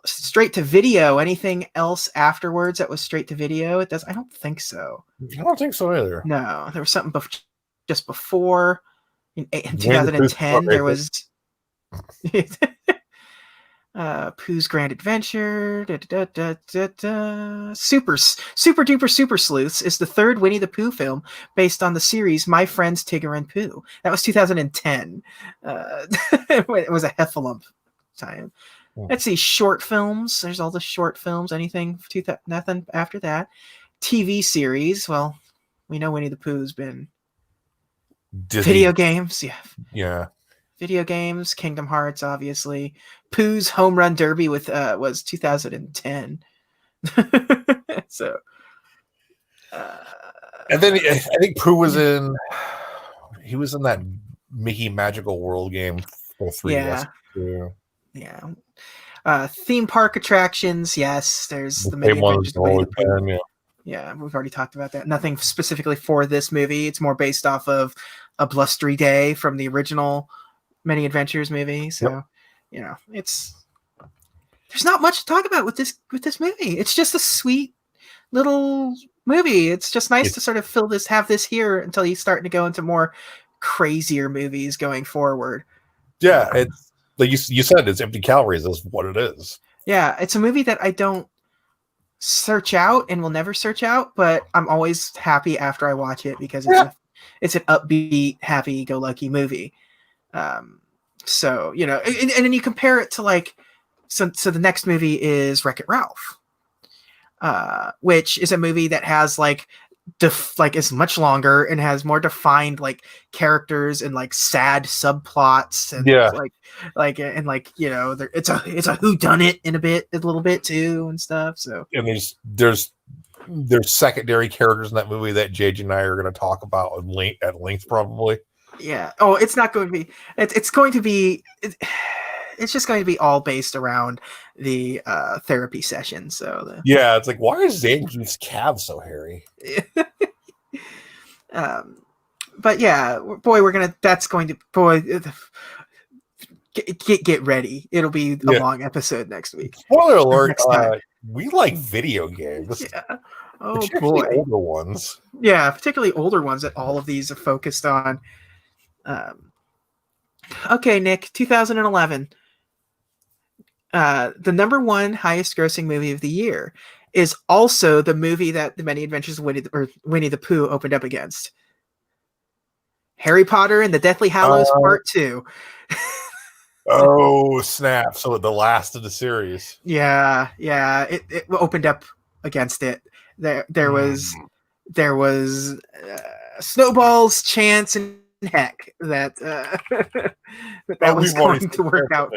Straight to video. Anything else afterwards that was straight to video? It does. I don't think so. I don't think so either. No, there was something just before in 2010. There was Pooh's Grand Adventure. Super Duper Super Sleuths is the third Winnie the Pooh film based on the series My Friends Tigger and Pooh. That was 2010. It was a heffalump time. Let's see, short films. There's all the short films. Nothing after that. TV series. Well, we know Winnie the Pooh's been Disney. Video games. Yeah. Video games. Kingdom Hearts, obviously. Pooh's Home Run Derby was 2010. So. And then I think Pooh was in. He was in that Mickey Magical World game for 3DS. Yeah. Theme park attractions, yes. There's the Many Adventures of Winnie the Pooh. Yeah, we've already talked about that. Nothing specifically for this movie. It's more based off of A Blustery Day from the original Many Adventures movie. So, there's not much to talk about with this movie. It's just a sweet little movie. It's just nice to sort of have this here until you start to go into more crazier movies going forward. Yeah, it's like you said, it's empty calories. That's what it is. Yeah, it's a movie that I don't search out and will never search out, but I'm always happy after I watch it because it's an upbeat, happy-go-lucky movie. So and then you compare it to like, so the next movie is Wreck-It Ralph, which is a movie that has like is much longer and has more defined like characters and like sad subplots and it's a whodunit in a little bit too and stuff. So and there's secondary characters in that movie that JJ and I are going to talk about at length probably. Yeah. Oh, it's not going to be. It's going to be. It's just going to be all based around the therapy session. So it's like, why is Zangief's calves so hairy? But yeah, boy, that's going to get ready. It'll be a long episode next week. Spoiler alert! We like video games. Yeah. Oh boy, older ones. Yeah, particularly older ones that all of these are focused on. Okay, Nick, 2011. The number one highest grossing movie of the year is also the movie that The Many Adventures of Winnie the Pooh opened up against. Harry Potter and the Deathly Hallows Part 2. Oh, snap. So the last of the series. Yeah. It opened up against it. There was snowballs, chance, and heck that was going to work out.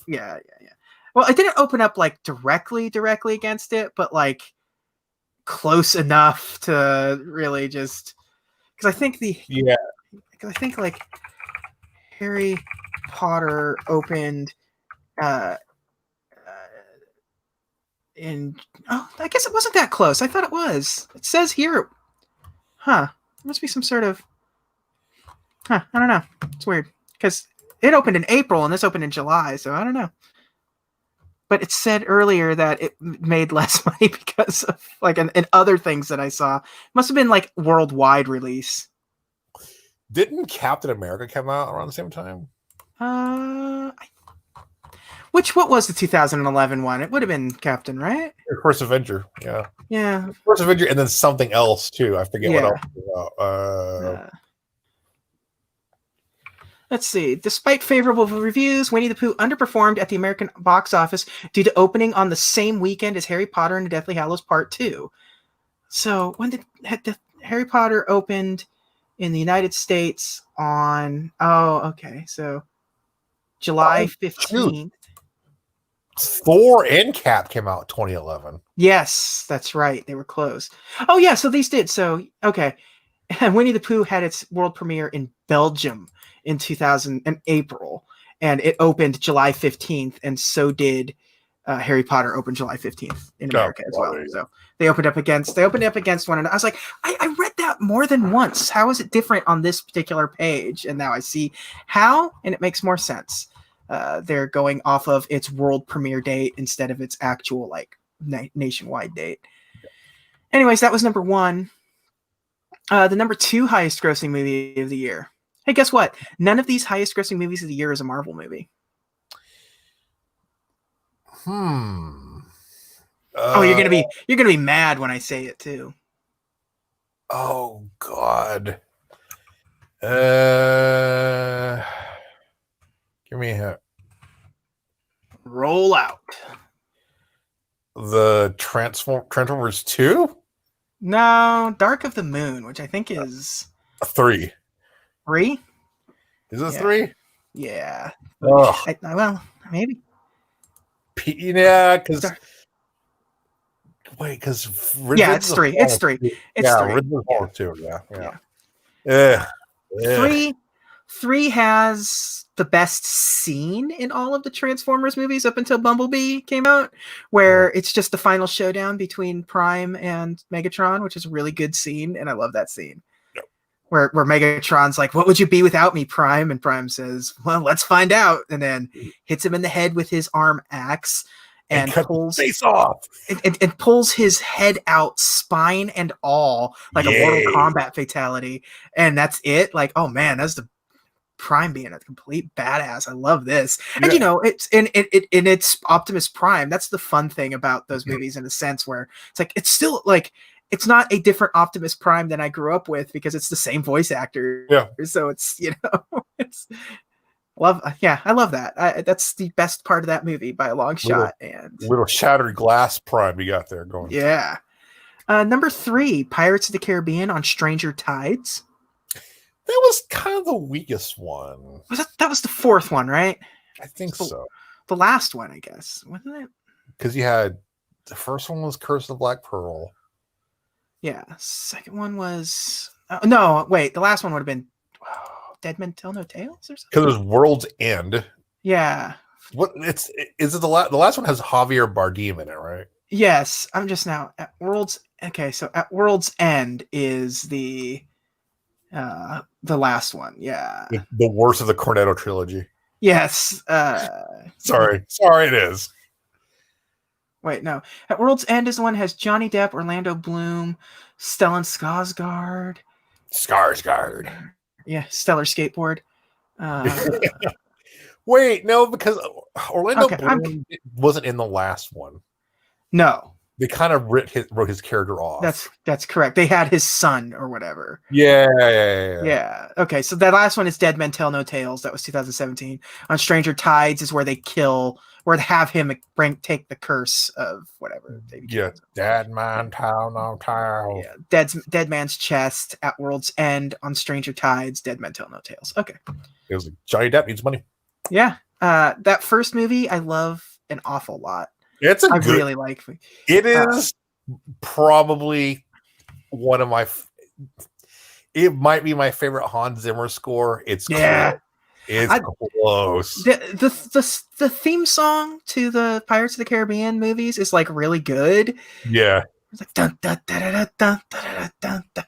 Yeah. Well, it didn't open up like directly against it, but like close enough to really just because I think like Harry Potter opened I guess it wasn't that close. I thought it was. It says here, there must be some sort of I don't know. It's weird because it opened in April and this opened in July, so I don't know. But it said earlier that it made less money because of like and other things that I saw. Must have been like worldwide release. Didn't Captain America come out around the same time? What was the 2011 one? It would have been Captain, right? First Avenger, yeah. Yeah. First Avenger and then something else too. I forget what else it was. Let's see. Despite favorable reviews, Winnie the Pooh underperformed at the American box office due to opening on the same weekend as Harry Potter and the Deathly Hallows Part 2. So when did Harry Potter opened in the United States on... Oh, okay. So July 15th. Thor and Cap came out in 2011. Yes, that's right. They were close. Oh, yeah. So these did. So, okay. And Winnie the Pooh had its world premiere in Belgium in April, and it opened July 15th, and so did Harry Potter open July 15th in America as well. So they opened up against one another. I was like, I read that more than once. How is it different on this particular page? And now I see how, and it makes more sense. They're going off of its world premiere date instead of its actual like nationwide date. Anyways, that was number one. The number two highest grossing movie of the year. Hey, guess what? None of these highest grossing movies of the year is a Marvel movie. You're gonna be mad when I say it too. Oh God. Give me a hint. Roll out. The Transformers 2? No, Dark of the Moon, which I think is 3. 3? Is it 3? Yeah. Well, maybe. Yeah, because it's 3. It's 3. It's 3. Yeah. 3 has the best scene in all of the Transformers movies up until Bumblebee came out, where it's just the final showdown between Prime and Megatron, which is a really good scene, and I love that scene. Yep. Where Megatron's like, "What would you be without me, Prime?" And Prime says, "Well, let's find out," and then hits him in the head with his arm axe, and cut his face off. It pulls his head out, spine and all, like a Mortal Kombat fatality, and that's it. Like, oh man, that's the Prime being a complete badass. I love this. And it's Optimus Prime. That's the fun thing about those movies, in a sense, where it's like it's still like it's not a different Optimus Prime than I grew up with, because it's the same voice actor. Yeah. So it's, it's I love that. That's the best part of that movie by a long shot. And little shattered glass Prime you got there going. Yeah. Number 3, Pirates of the Caribbean on Stranger Tides. That was kind of the weakest one. That was the 4th one, right? I think so. The last one, I guess, wasn't it? Because you had the first one was Curse of the Black Pearl. Yeah. Second one was no, wait. The last one would have been Dead Men Tell No Tales or something. Because it was World's End. Yeah. What is it? The last one has Javier Bardem in it, right? Yes. I'm just now at World's. Okay, so at World's End is the last one. Yeah. The worst of the Cornetto trilogy. Yes. Sorry, it is. Wait, no. At World's End is the one that has Johnny Depp, Orlando Bloom, Stellan Skarsgård. Yeah, Stellar Skateboard. Wait, no, because Orlando Bloom wasn't in the last one. No. They kind of wrote his character off. That's correct. They had his son or whatever. Yeah. Okay, so that last one is Dead Men Tell No Tales. That was 2017. On Stranger Tides is where they have him take the curse of whatever. Dead Man Tell No Tales. Yeah, Dead Man's Chest. At World's End on Stranger Tides, Dead Men Tell No Tales. Okay. It was like Johnny Depp needs money. Yeah. That first movie I love an awful lot. Really like it. Is probably one of my. It might be my favorite Hans Zimmer score. It's cool. It's close. The theme song to the Pirates of the Caribbean movies is like really good. Yeah, it's like dun dun dun dun dun dun dun dun.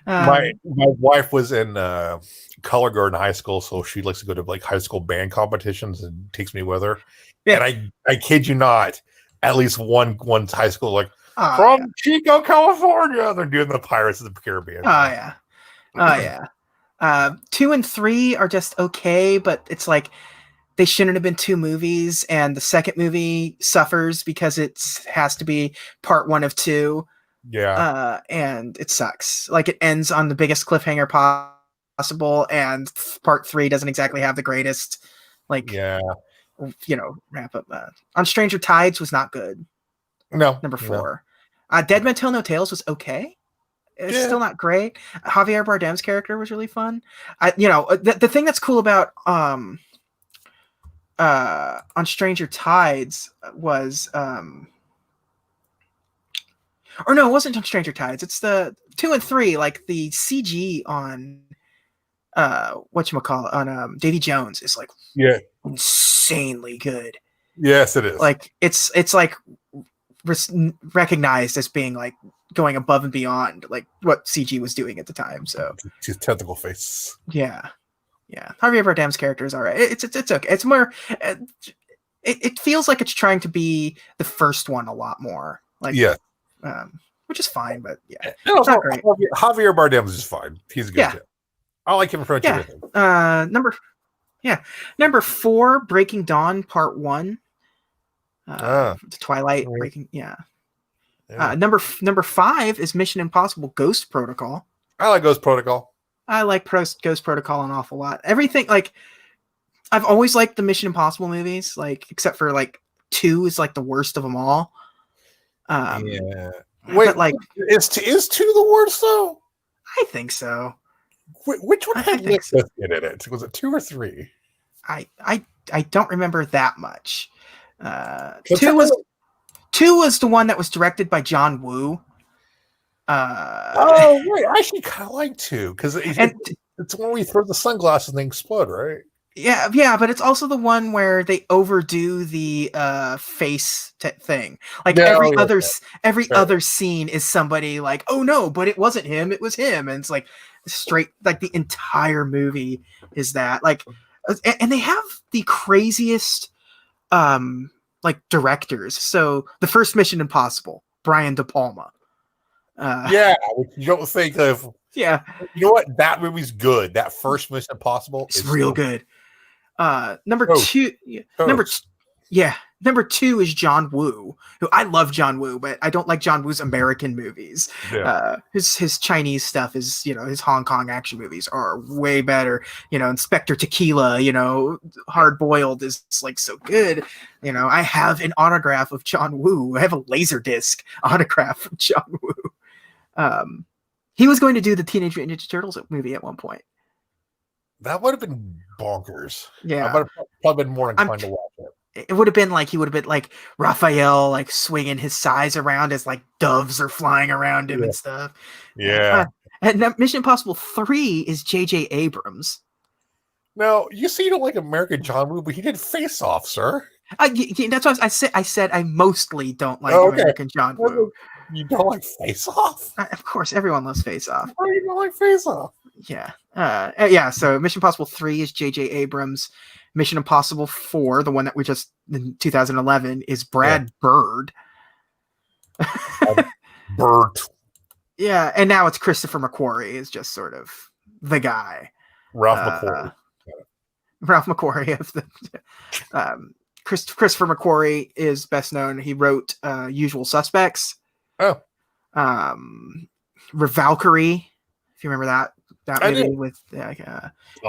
My wife was in color guard in high school, so she likes to go to like high school band competitions and takes me with her. Yeah. And I kid you not, at least one high school from Chico, California, they're doing the Pirates of the Caribbean. Oh yeah. 2 and 3 are just okay, but it's like they shouldn't have been 2 movies, and the second movie suffers because it has to be part 1 of 2. Yeah. And it sucks. Like, it ends on the biggest cliffhanger possible, and part 3 doesn't exactly have the greatest wrap up. On Stranger Tides was not good. No. Number 4. Dead Men Tell No Tales was okay. It's still not great. Javier Bardem's character was really fun. The thing that's cool about on Stranger Tides was or no, it wasn't on Stranger Tides. It's the 2 and 3, like the CG on whatchamacallit on Davy Jones is like insanely good. Yes, it is. Like it's like recognized as being like going above and beyond like what CG was doing at the time. So his tentacle face. Yeah. Javier Bardem's character is all right. It's okay. It's more. It feels like it's trying to be the first one a lot more. Like which is fine, but it's not great. Javier Bardem is just fine. He's a good kid. I like him for everything. Number 4, Breaking Dawn Part 1. Twilight Breaking. Number 5 is Mission Impossible Ghost Protocol. I like Ghost Protocol. I like Ghost Protocol an awful lot. Everything, like, I've always liked the Mission Impossible movies, like, except for like 2 is like the worst of them all. Wait, like, is 2 the worst though? I think so. Which one had Limp Bizkit in it? Was it 2 or 3? I don't remember that much. 2 was the one that was directed by John Woo. Wait, I actually kind of like 2 because it's when we throw the sunglasses and they explode, right? Yeah, but it's also the one where they overdo the face thing. Like every other scene is somebody like, oh no, but it wasn't him, it was him, and it's like straight, like the entire movie is that. Like, and they have the craziest like directors. So the first Mission Impossible, Brian De Palma. Yeah, you don't think of. Yeah, you know what? That movie's good. That first Mission Impossible it's is real so good. Number Toast. two, Toast. number two is John Woo, who I love John Woo, but I don't like John Woo's American movies. Yeah. His Chinese stuff is, his Hong Kong action movies are way better. Inspector Tequila, Hard Boiled is like so good. I have an autograph of John Woo. I have a Laserdisc autograph of John Woo. He was going to do the Teenage Mutant Ninja Turtles movie at one point. That would have been bonkers. Yeah. I would have probably been more inclined to watch it. It would have been like he would have been like Raphael, like swinging his size around as like doves are flying around him and stuff. Yeah. And Mission Impossible 3 is J.J. Abrams. Now, you see, you don't like American John Woo, but he did Face Off, sir. That's what I said. I mostly don't like American John Woo. You don't like Face Off? Of course, everyone loves Face Off. Why do you don't like Face Off? Yeah. So Mission Impossible 3 is J.J. Abrams. Mission Impossible 4, the one that we just in 2011, is Brad Bird. Bert. Yeah, and now it's Christopher McQuarrie is just sort of the guy. Ralph McQuarrie. Ralph McQuarrie of the Christopher McQuarrie is best known. He wrote Usual Suspects. Oh. Valkyrie, if you remember that movie with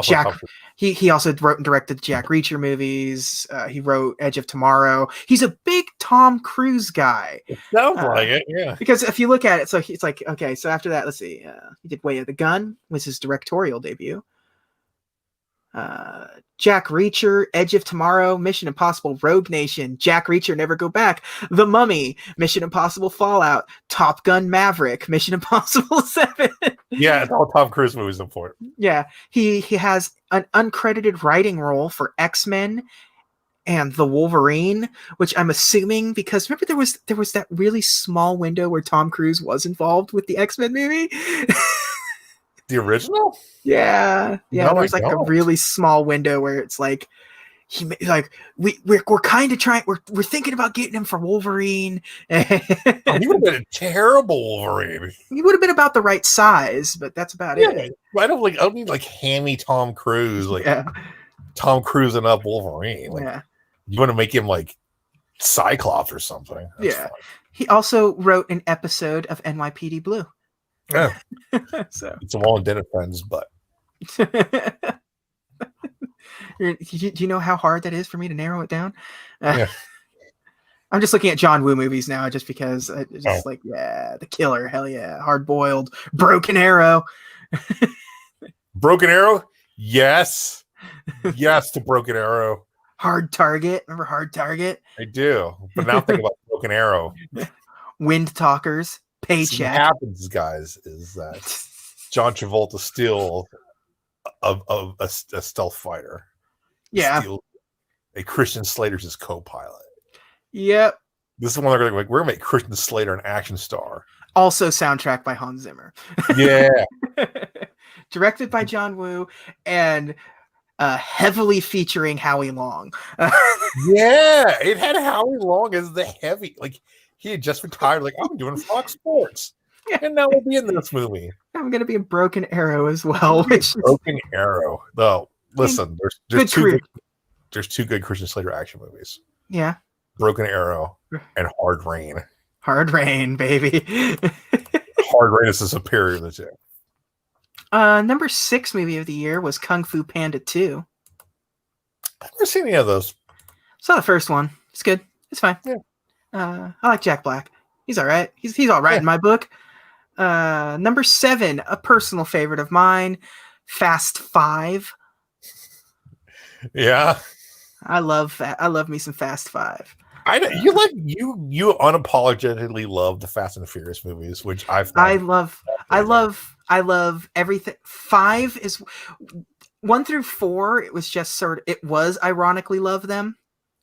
Jack. He also wrote and directed Jack Reacher movies. He wrote Edge of Tomorrow. He's a big Tom Cruise guy. It sounds like it, yeah. Because if you look at it, so it's like, okay, so after that, let's see. He did Way of the Gun, was his directorial debut. Jack Reacher, Edge of Tomorrow, Mission Impossible, Rogue Nation, Jack Reacher, Never Go Back, The Mummy, Mission Impossible Fallout, Top Gun Maverick, Mission Impossible 7. Yeah, it's all Tom Cruise movies in for it. Yeah, he has an uncredited writing role for X-Men and The Wolverine, which I'm assuming because remember there was that really small window where Tom Cruise was involved with the X-Men movie. The original? Yeah. No, there's like a really small window where it's like we're kind of trying. We're thinking about getting him for Wolverine. He would have been a terrible Wolverine. He would have been about the right size, but that's about it. I don't need like hammy Tom Cruise, Tom Cruise and up Wolverine. You want to make him like Cyclops or something? That's fine. He also wrote an episode of NYPD Blue. Yeah. So it's a well-intended friends, but do you know how hard that is for me to narrow it down? I'm just looking at John Woo movies now, just because The Killer, hell yeah, Hard Boiled, Broken Arrow. Broken Arrow, yes to Broken Arrow. Hard Target, remember Hard Target? I do, but now think about Broken Arrow. Wind Talkers. Paycheck. What happens, guys, is that John Travolta steals a stealth fighter. Yeah. A Christian Slater's his co-pilot. Yep. This is one they're going to we're going to make Christian Slater an action star. Also soundtrack by Hans Zimmer. Yeah. Directed by John Woo and heavily featuring Howie Long. Yeah, it had Howie Long as the heavy, he had just retired, I'm doing Fox Sports. And now we'll be in this movie. I'm going to be in Broken Arrow as well. Broken Arrow. Though, listen, there's two good Christian Slater action movies. Yeah. Broken Arrow and Hard Rain. Hard Rain, baby. Hard Rain is the superior of the two. Number 6 movie of the year was Kung Fu Panda 2. I've never seen any of those. Saw the first one. It's good. It's fine. Yeah. I like Jack Black. He's all right. He's all right in my book. Number 7, a personal favorite of mine, Fast 5. Yeah. I love me some Fast 5. You unapologetically love the Fast and the Furious movies, which I love everything. 5 is 1 through 4. It was ironically love them.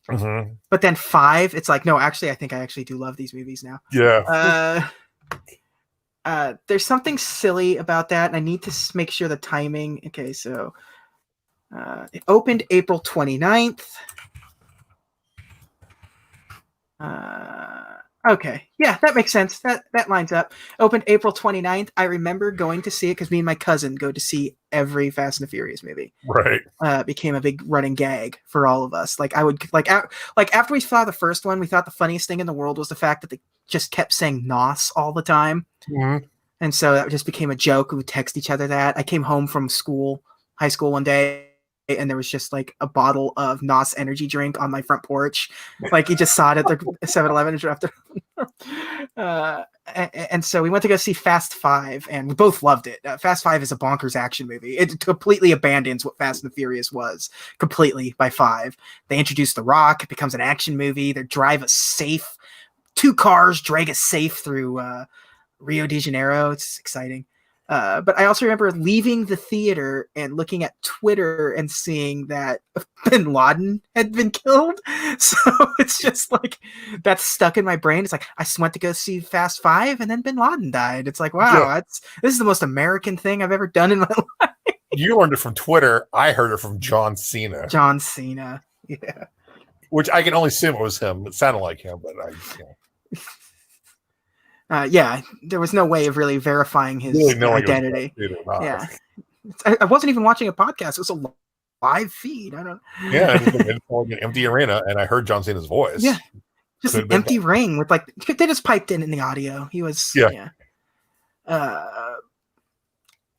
Mm-hmm. But then 5, it's like, no, actually, I think I actually do love these movies now. Yeah. There's something silly about that, and I need to make sure the timing. Okay, so it opened April 29th. Okay. Yeah, that makes sense. That lines up. Opened April 29th. I remember going to see it because me and my cousin go to see every Fast and the Furious movie. Right. Became a big running gag for all of us. Like I would like after we saw the first one, we thought the funniest thing in the world was the fact that they just kept saying "nos" all the time, and so that just became a joke. We would text each other that. I came home from high school one day, and there was just like a bottle of NOS energy drink on my front porch. Like you just saw it at the 7-Eleven and dropped it. And so we went to go see Fast Five, and we both loved it. Fast Five is a bonkers action movie. It completely abandons what Fast and the Furious was completely by five. They introduce The Rock. It becomes an action movie. They drive a safe, 2 cars drag a safe through Rio de Janeiro. It's exciting. But I also remember leaving the theater and looking at Twitter and seeing that Bin Laden had been killed. So it's just like that's stuck in my brain. It's like I just went to go see Fast Five and then Bin Laden died. It's like, wow, this is the most American thing I've ever done in my life. You learned it from Twitter. I heard it from John Cena. John Cena, yeah. Which I can only assume it was him. It sounded like him, but yeah, there was no way of really verifying his identity. Yeah, I wasn't even watching a podcast. It was a live feed. I don't. Yeah, it was an empty arena, and I heard John Cena's voice. Yeah, just an empty ring with like they just piped in the audio. He was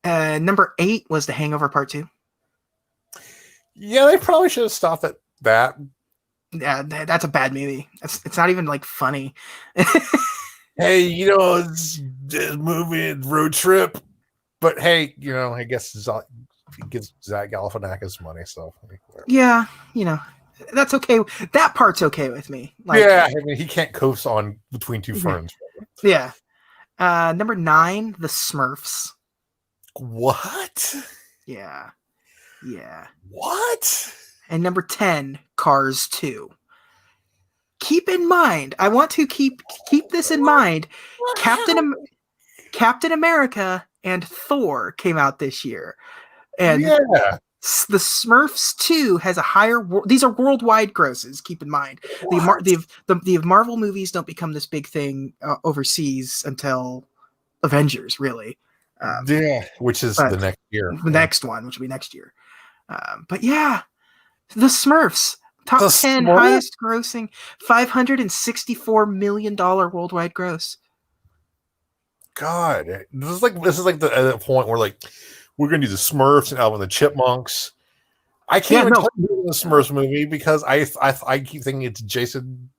number 8 was The Hangover Part 2. Yeah, they probably should have stopped at that. Yeah, that's a bad movie. It's not even like funny. Hey, it's a movie, road trip, but hey, I guess he gives Zach Galifianakis money, so whatever. Yeah, that's okay. That part's okay with me. Like, yeah, I mean, he can't coast on between two ferns. Yeah. Number 9, The Smurfs. What? Yeah. What? And number 10, Cars 2. Keep in mind, I want to keep this in mind. Captain America and Thor came out this year, and the Smurfs 2 has a higher. These are worldwide grosses. Keep in mind, the Marvel movies don't become this big thing overseas until Avengers, really. Which is the next year. The next one, which will be next year. But yeah, the Smurfs. Top 10 highest grossing, $564 million worldwide gross. God, this is like the point where like we're gonna do the Smurfs and Alvin and the Chipmunks. I can't even tell you the Smurfs movie because I keep thinking it's Jason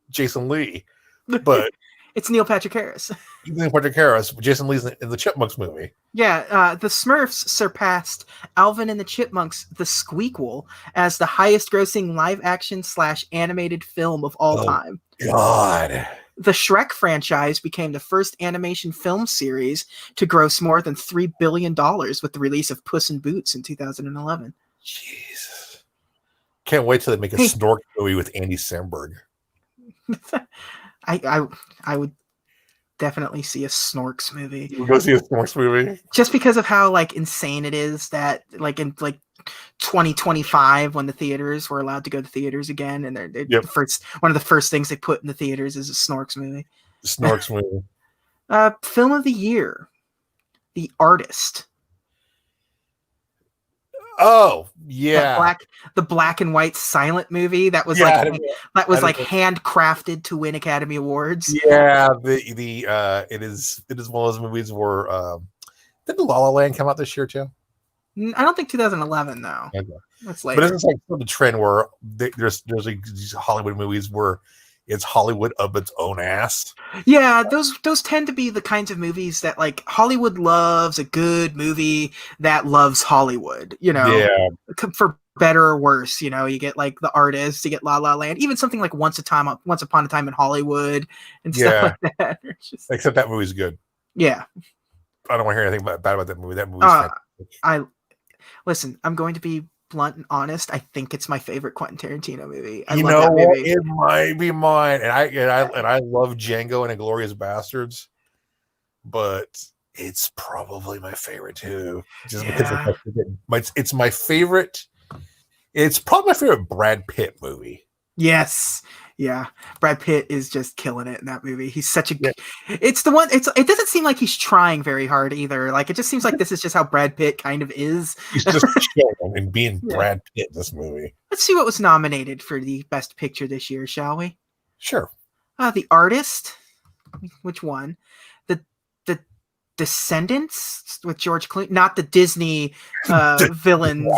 Lee, but it's Neil Patrick Harris. Neil Patrick Harris, Jason Lee's in the Chipmunks movie. Yeah, the Smurfs surpassed Alvin and the Chipmunks, The Squeakquel, as the highest-grossing live-action / animated film of all time. God. The Shrek franchise became the first animation film series to gross more than $3 billion with the release of Puss in Boots in 2011. Jesus. Can't wait till they make a Snork movie with Andy Samberg. I would definitely see a Snorks movie. You go see a Snorks movie just because of how like insane it is that like in like 2025 when the theaters were allowed to go to theaters again, and they're one of the first things they put in the theaters is a Snorks movie. Snorks movie. Film of the year, The Artist. Oh yeah, the black and white silent movie that was handcrafted to win Academy Awards. Yeah, it is one of those movies where didn't La La Land come out this year too? I don't think 2011 though. Okay. That's later. But it's like the trend where there's like these Hollywood movies where it's Hollywood up its own ass. Yeah, those tend to be the kinds of movies that like Hollywood loves a good movie that loves Hollywood, for better or worse. You get like The Artist, you get La La Land, even something like Once Upon a Time in Hollywood and stuff like that. Except that movie's good. Yeah. I don't want to hear anything bad about that movie. That movie's listen, I'm going to be blunt and honest. I think it's my favorite Quentin Tarantino movie. I love that movie. It might be mine, and I love Django and Inglourious Bastards, but it's probably my favorite too. Just because it's my favorite. It's probably my favorite Brad Pitt movie. Yes, Yeah, Brad Pitt is just killing it in that movie. He's such a. Yeah. It's the one. It doesn't seem like he's trying very hard either. Like it just seems like this is just how Brad Pitt kind of is. He's just chilling and being Brad Pitt in this movie. Let's see what was nominated for the Best Picture this year, shall we? Sure. The Artist. Which one? The Descendants with George Clooney, not the Disney villains.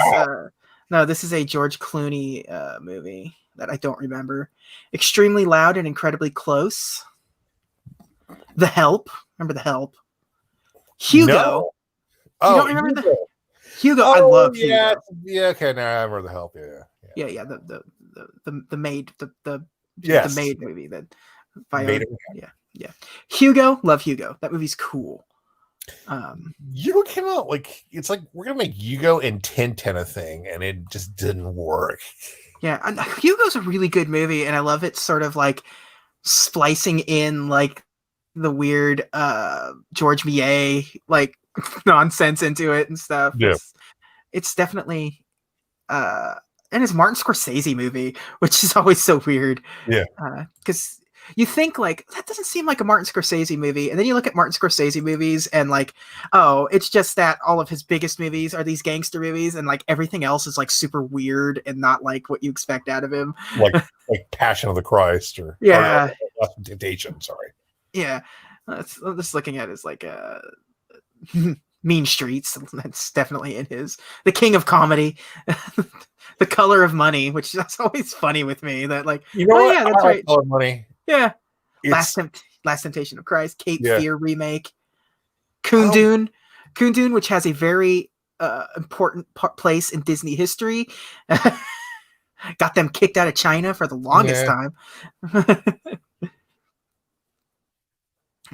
No, this is a George Clooney movie that I don't remember. Extremely Loud and Incredibly Close. The Help. Remember The Help? Hugo. No. You don't remember Hugo. Hugo? I love Hugo. Yeah, okay, now I remember The Help. Yeah. The maid, the maid movie that yeah. Hugo, love Hugo. That movie's cool. Hugo came out it's like we're gonna make Hugo and Tintin a thing, and it just didn't work. Yeah, and Hugo's a really good movie, and I love it sort of like splicing in like the weird George Millet like nonsense into it and stuff. Yeah. It's definitely and it's Martin Scorsese movie, which is always so weird. Yeah. Because you think like that doesn't seem like a Martin Scorsese movie, and then you look at Martin Scorsese movies and like, oh, it's just that all of his biggest movies are these gangster movies, and like everything else is like super weird and not like what you expect out of him. Like Passion of the Christ or Temptation. Sorry. Yeah, I'm just looking at it as like Mean Streets. That's definitely in his The King of Comedy. The Color of Money, which is always funny with me. That like, yeah, that's right. Color of Money. Yeah. Last Temptation of Christ, Cape Fear remake. Kundun, which has a very important place in Disney history. Got them kicked out of China for the longest time.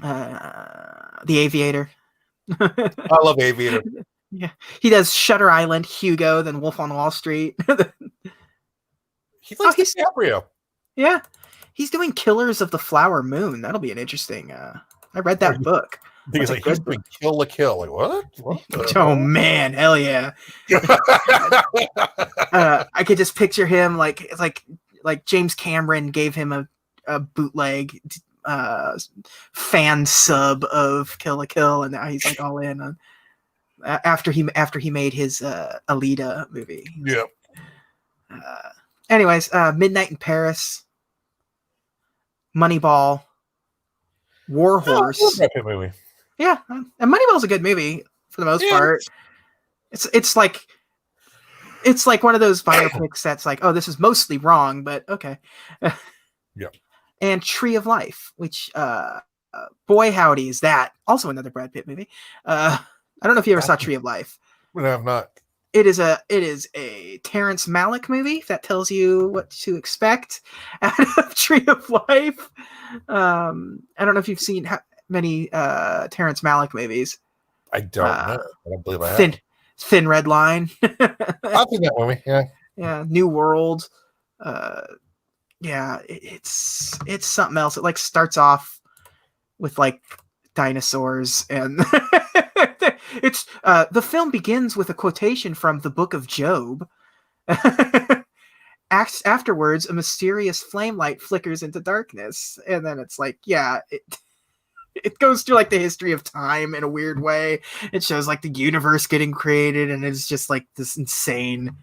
The Aviator. I love Aviator. Yeah, he does Shutter Island, Hugo, then Wolf on Wall Street. He's DiCaprio. Yeah, he's doing Killers of the Flower Moon. That'll be an interesting. I read that book. He's doing Kill la Kill. Like what? Oh man, hell yeah! I could just picture him like James Cameron gave him a bootleg fan sub of Kill la Kill, and now he's like all in on. After he made his Alita movie. Yep. Anyways, Midnight in Paris, Moneyball, War Horse. Movie. Yeah, and Moneyball's a good movie for the most part. It's like one of those biopics that's like, oh, this is mostly wrong, but okay. Yep. And Tree of Life, which boy howdy is that also another Brad Pitt movie. I don't know if you ever saw Tree of Life. No, I've not. It is a Terrence Malick movie that tells you what to expect out of Tree of Life. I don't know if you've seen many Terrence Malick movies. I don't know. I don't believe I have. Thin Red Line. I've seen that movie. Yeah. Yeah. New World. Yeah, it's something else. It like starts off with like dinosaurs and it's the film begins with a quotation from the Book of Job. Afterwards, a mysterious flame light flickers into darkness, and then it's like, yeah, it goes through like the history of time in a weird way. It shows like the universe getting created, and it's just like this insane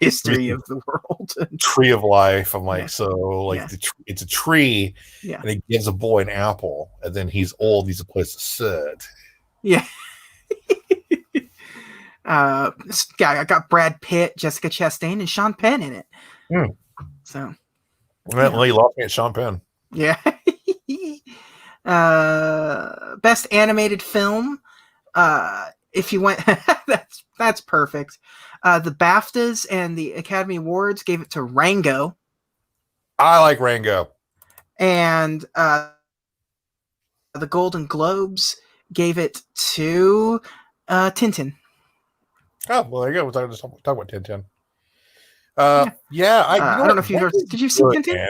history of the world. Tree of Life. I'm like, it's a tree, and it gives a boy an apple, and then he's old. He's a place to sit. Yeah. I got Brad Pitt, Jessica Chastain, and Sean Penn in it. So, well, you lost me at Sean Penn. Yeah. Best animated film. If you went, that's perfect. The BAFTAs and the Academy Awards gave it to Rango. I like Rango. And the Golden Globes gave it to Tintin. Oh, well, there you go. We're talking about Tintin. I don't know if you did you see Tintin?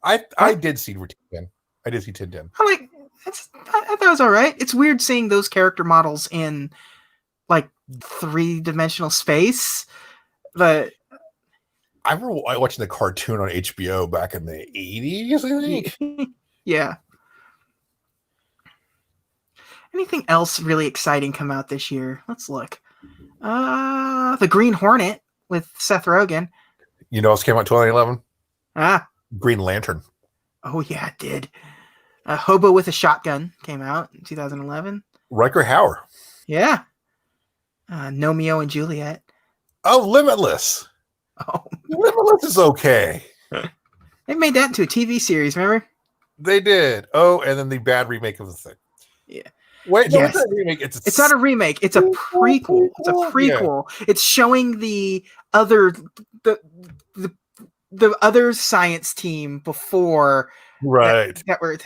I did see Tintin. I did see Tintin. I thought it was all right. It's weird seeing those character models in like 3-dimensional space, but I remember watching the cartoon on HBO back in the 80s, I think. Yeah. Anything else really exciting come out this year? Let's look. The Green Hornet with Seth Rogen. You know what else came out in 2011? Green Lantern. Oh, yeah, it did. Hobo with a Shotgun came out in 2011. Rutger Hauer. Yeah. Romeo and Juliet. Oh, Limitless. Oh, Limitless is okay. They made that into a TV series, remember? They did. Oh, and then the bad remake of the thing. Yeah. Wait, no, yes. It's not a remake. It's not a remake. It's a prequel. It's a prequel. Yeah. It's showing the other other science team before. Right. That were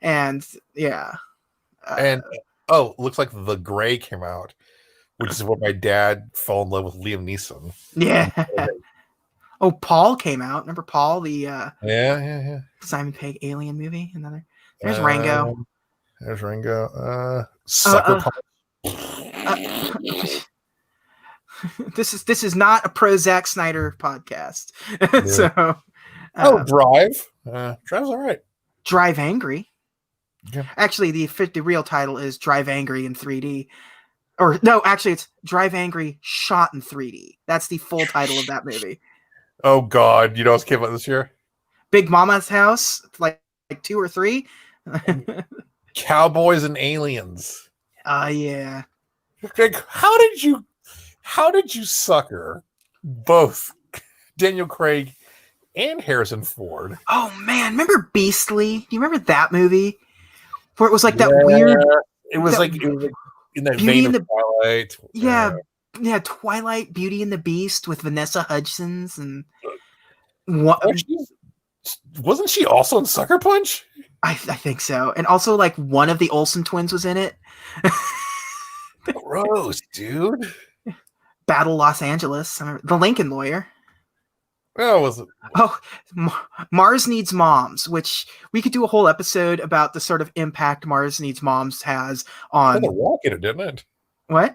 and yeah. And looks like The Gray came out, which is where my dad fell in love with Liam Neeson. Yeah. Oh, Paul came out. Remember Paul, the yeah. Simon Pegg alien movie? Another. There's Rango. There's Rango. Sucker This is not a pro Zack Snyder podcast. Yeah. So Drive. Drive's all right. Drive Angry. Yeah. Actually, the real title is Drive Angry in 3D. Or no, actually it's Drive Angry shot in 3D. That's the full title of that movie. Oh God, you know what came out this year? Big Mama's House, like 2 or 3. Cowboys and Aliens. Yeah. Like, how did you sucker both Daniel Craig and Harrison Ford? Oh man, remember Beastly? Do you remember that movie? Where it was like that weird. It was like in that vein of Twilight. Yeah, Twilight, Beauty and the Beast with Vanessa Hudgens and what? Wasn't she also in Sucker Punch? I think so, and also like one of the Olsen twins was in it. Gross, dude. Battle Los Angeles. The Lincoln Lawyer. Oh, was it? Oh, Mars Needs Moms, which we could do a whole episode about the sort of impact Mars Needs Moms has on. It had The Rock in it, didn't it? What?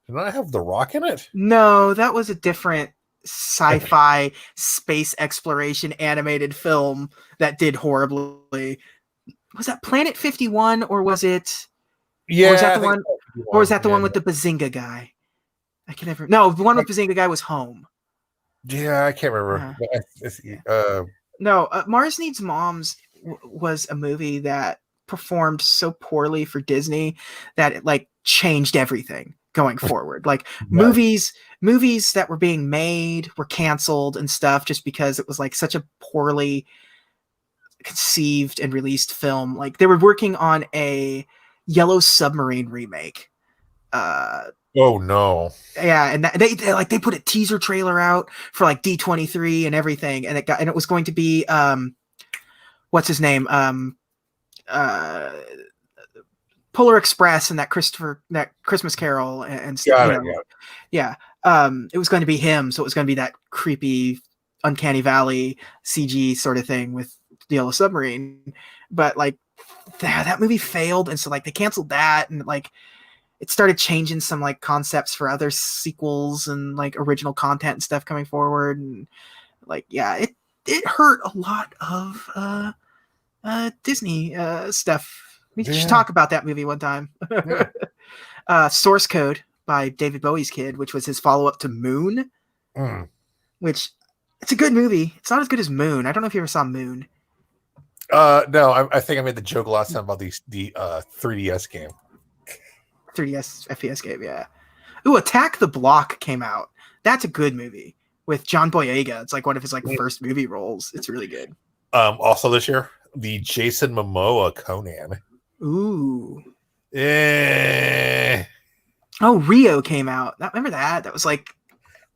Didn't I have The Rock in it? No, that was a different sci-fi space exploration animated film that did horribly. Was that Planet 51 or was it? Yeah. Or was that the one? Or was that the one with the Bazinga guy? I can never. No, the one with Bazinga guy was Home. Yeah, I can't remember. No, Mars Needs Moms was a movie that performed so poorly for Disney that it like changed everything going forward. Like movies that were being made were canceled and stuff just because it was like such a poorly conceived and released film. Like they were working on a Yellow Submarine remake. Oh no! Yeah, and they put a teaser trailer out for like D23 and everything, and it was going to be what's his name Polar Express and that Christmas Carol and stuff. Yeah. It was going to be him, so it was going to be that creepy Uncanny Valley CG sort of thing with the Yellow Submarine, but like that movie failed, and so like they canceled that, and like it started changing some like concepts for other sequels and like original content and stuff coming forward, and like it hurt a lot of Disney stuff. We should talk about that movie one time. Source Code by David Bowie's kid, which was his follow-up to Moon, which it's a good movie. It's not as good as Moon. I don't know if you ever saw Moon. No, I think I made the joke last time about the 3DS game. 3DS FPS game, yeah. Ooh, Attack the Block came out. That's a good movie with John Boyega. It's like one of his like first movie roles. It's really good. Also this year, the Jason Momoa Conan. Ooh. Eh. Oh, Rio came out. Remember that? That was like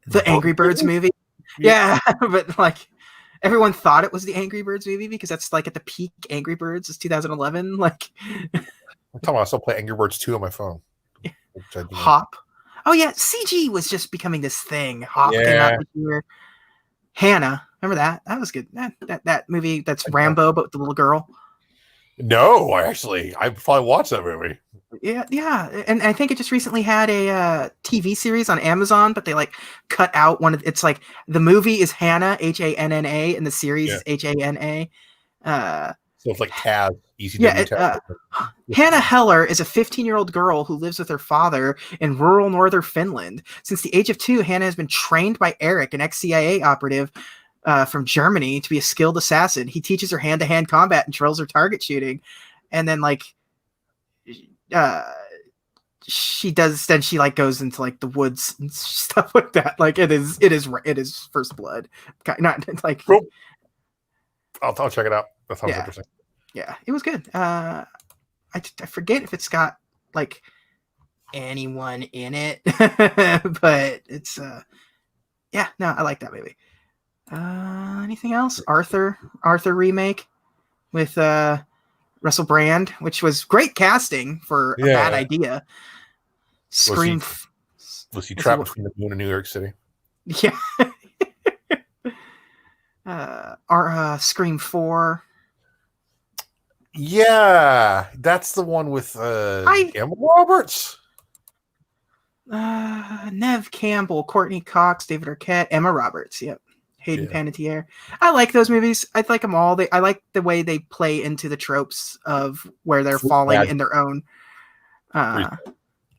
the Angry Birds movie. Yeah, but like everyone thought it was the Angry Birds movie because that's like at the peak Angry Birds is 2011. Like I'm talking about I still play Angry Birds 2 on my phone. Hop. Oh yeah, CG was just becoming this thing. Hop came out this year. Hannah, remember that? That was good. That movie that's Rambo but with the little girl. No, I probably watched that movie. Yeah, and I think it just recently had a TV series on Amazon, but they like cut out one of it's like the movie is Hannah Hanna and the series is Hana. So it's like Taz, Yeah, ECW Taz. Hannah Heller is a 15-year-old girl who lives with her father in rural northern Finland. Since the age of 2, Hannah has been trained by Eric, an ex-CIA operative from Germany, to be a skilled assassin. He teaches her hand-to-hand combat and drills her target shooting, and then like. She does then she like goes into like the woods and stuff like that. Like it is First Blood, not like cool. I'll check it out. That sounds interesting. Yeah, it was good. I forget if it's got like anyone in it, but it's yeah, no, I like that movie. Anything else? Arthur remake with Russell Brand, which was great casting for a bad idea. Scream. Was he trapped between the moon and New York City? Yeah. Our Scream 4. Yeah, that's the one with Emma Roberts. Nev Campbell, Courtney Cox, David Arquette, Emma Roberts. Yep. Hayden Panettiere. I like those movies. I like them all. I like the way they play into the tropes of where they're falling in their own.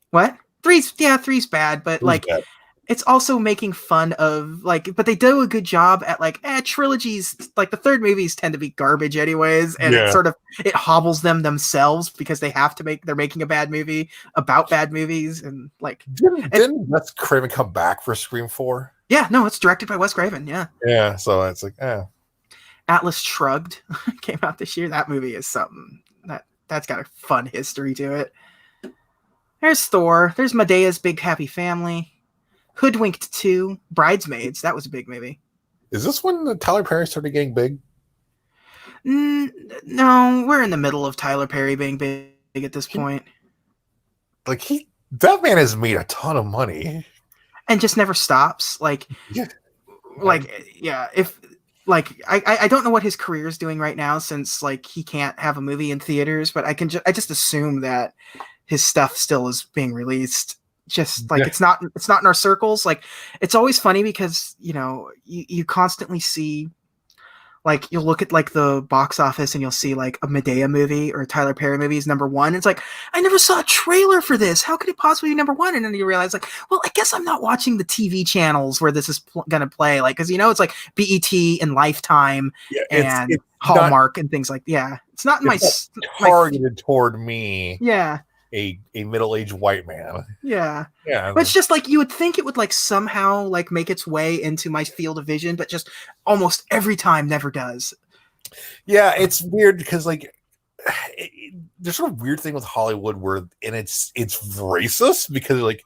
What? Three's bad, but like bad. It's also making fun of like, but they do a good job at like trilogies. Like the third movies tend to be garbage anyways, and it hobbles them themselves because they have to they're making a bad movie about bad movies, and like didn't Wes Craven come back for Scream 4? Yeah, no, it's directed by Wes Craven. Yeah, so it's like Atlas Shrugged came out this year. That movie is something that's got a fun history to it. There's Thor. There's Medea's Big Happy Family. Hoodwinked 2. Bridesmaids. That was a big movie. Is this when Tyler Perry started getting big? No, we're in the middle of Tyler Perry being big at this point. Like that man has made a ton of money. And just never stops. Like, if like I don't know what his career is doing right now since like he can't have a movie in theaters, but I just assume that his stuff still is being released. Just like it's not in our circles. Like it's always funny because you constantly see like you'll look at like the box office and you'll see like a Medea movie or a Tyler Perry movie is number one. It's like, I never saw a trailer for this. How could it possibly be number one? And then you realize like, well, I guess I'm not watching the TV channels where this is going to play. Like, cause it's like BET and Lifetime and it's Hallmark and things like, it's not targeted toward me. Yeah. A middle-aged white man. Yeah. But it's just like you would think it would like somehow like make its way into my field of vision, but just almost every time never does. Yeah, it's weird because like there's a weird thing with Hollywood it's racist because like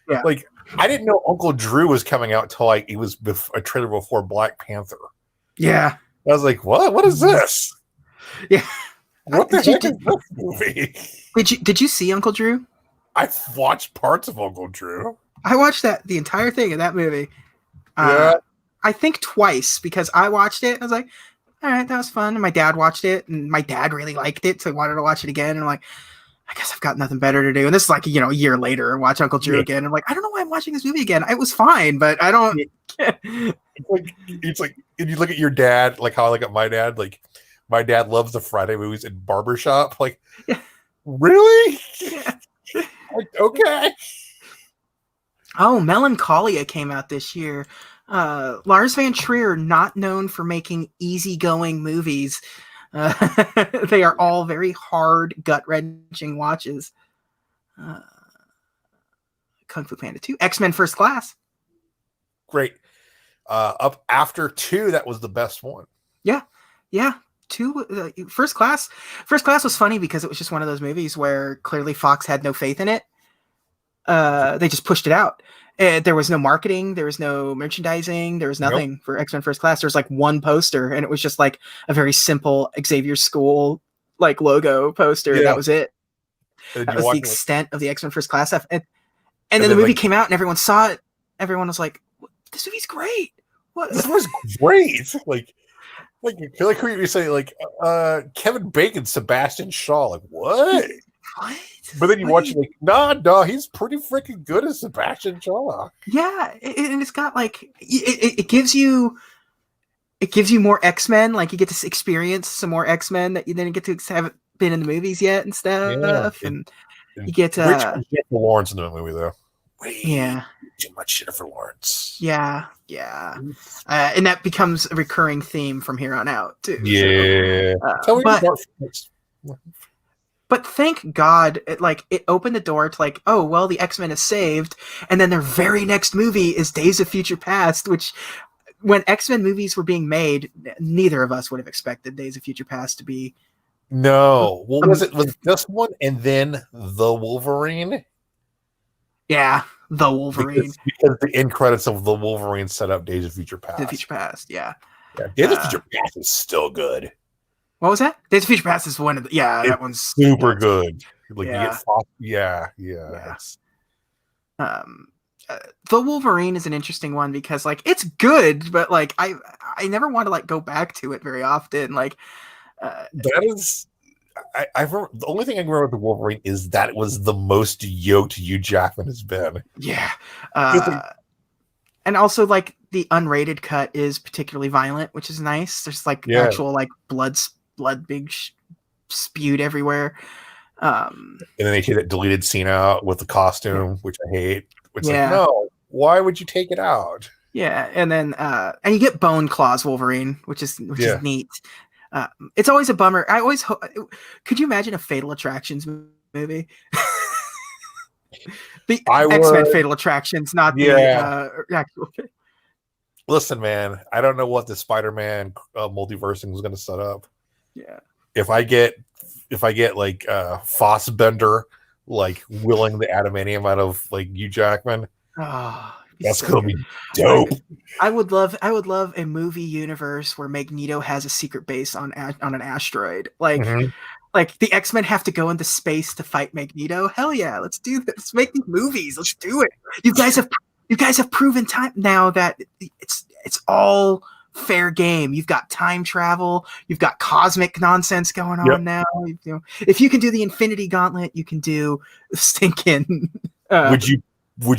I didn't know Uncle Drew was coming out till like it was a trailer before Black Panther. Yeah. I was like, what is this? Yeah. What the heck is this movie? Did you see Uncle Drew? I watched parts of Uncle Drew. I watched the entire thing of that movie. I think twice because I watched it. I was like, all right, that was fun. And my dad watched it, and my dad really liked it, so he wanted to watch it again. And I'm like, I guess I've got nothing better to do. And this is like a year later, and watch Uncle Drew again. I'm like, I don't know why I'm watching this movie again. It was fine, but I don't. It's like if you look at your dad, like how I look at my dad, like. My dad loves the Friday movies and Barbershop. Like, really? Like, okay. Oh, Melancholia came out this year. Lars Van Trier, not known for making easygoing movies. They are all very hard, gut-wrenching watches. Kung Fu Panda 2. X-Men First Class. Great. Up after 2, that was the best one. Yeah. 2 First Class was funny because it was just one of those movies where clearly Fox had no faith in it. They just pushed it out. There was no marketing, there was no merchandising, there was nothing for X-Men First Class. There was like one poster, and it was just like a very simple Xavier School like logo poster. That was it. That was the extent of the X-Men First Class stuff. And then the movie came out and everyone saw it. Everyone was like, this movie's great. What? This was great. Like like who you say like Kevin Bacon, Sebastian Shaw. Like what? What? But then you watch it like, nah, he's pretty freaking good as Sebastian Shaw. Yeah, and it's got like it gives you more X-Men. Like you get to experience some more X-Men that you didn't get to haven't been in the movies yet and stuff. And you get Rich Jennifer Lawrence in the movie though. Yeah. Too much Jennifer Lawrence. Yeah. And that becomes a recurring theme from here on out too. Yeah. So, but thank God, it opened the door to like, oh well, the X-Men is saved, and then their very next movie is Days of Future Past, which when X-Men movies were being made, neither of us would have expected Days of Future Past to be. No, what was it? Was this one and then the Wolverine? Yeah, the Wolverine. Because the end credits of the Wolverine set up Days of Future Past. The Future Past, yeah. Days of Future Past is still good. What was that? Days of Future Past is one of the, that one's super good. Like yeah. You get the Wolverine is an interesting one because like it's good, but like I never want to like go back to it very often. Like that is. I remember, the only thing I remember with the Wolverine is that it was the most yoked Hugh Jackman has been. Yeah. And also like the unrated cut is particularly violent, which is nice. There's like actual like blood big spewed everywhere. And then they take that deleted scene out with the costume, which I hate. Which like, no, why would you take it out? Yeah, and then and you get Bone Claws Wolverine, which is neat. It's always a bummer. I always could you imagine a Fatal Attractions movie? The X-Men Fatal Attractions, not the actual. Listen, man, I don't know what the Spider-Man multiversing was going to set up. Yeah, if I get like Fossbender like willing the adamantium out of like Hugh Jackman, that's so gonna be dope. I would love a movie universe where Magneto has a secret base on an asteroid. Like the X-Men have to go into space to fight Magneto. Hell yeah, let's do this. Let's make these movies. Let's do it. You guys have proven time now that it's all fair game. You've got time travel. You've got cosmic nonsense going on now. You know, if you can do the Infinity Gauntlet, you can do stinking. Would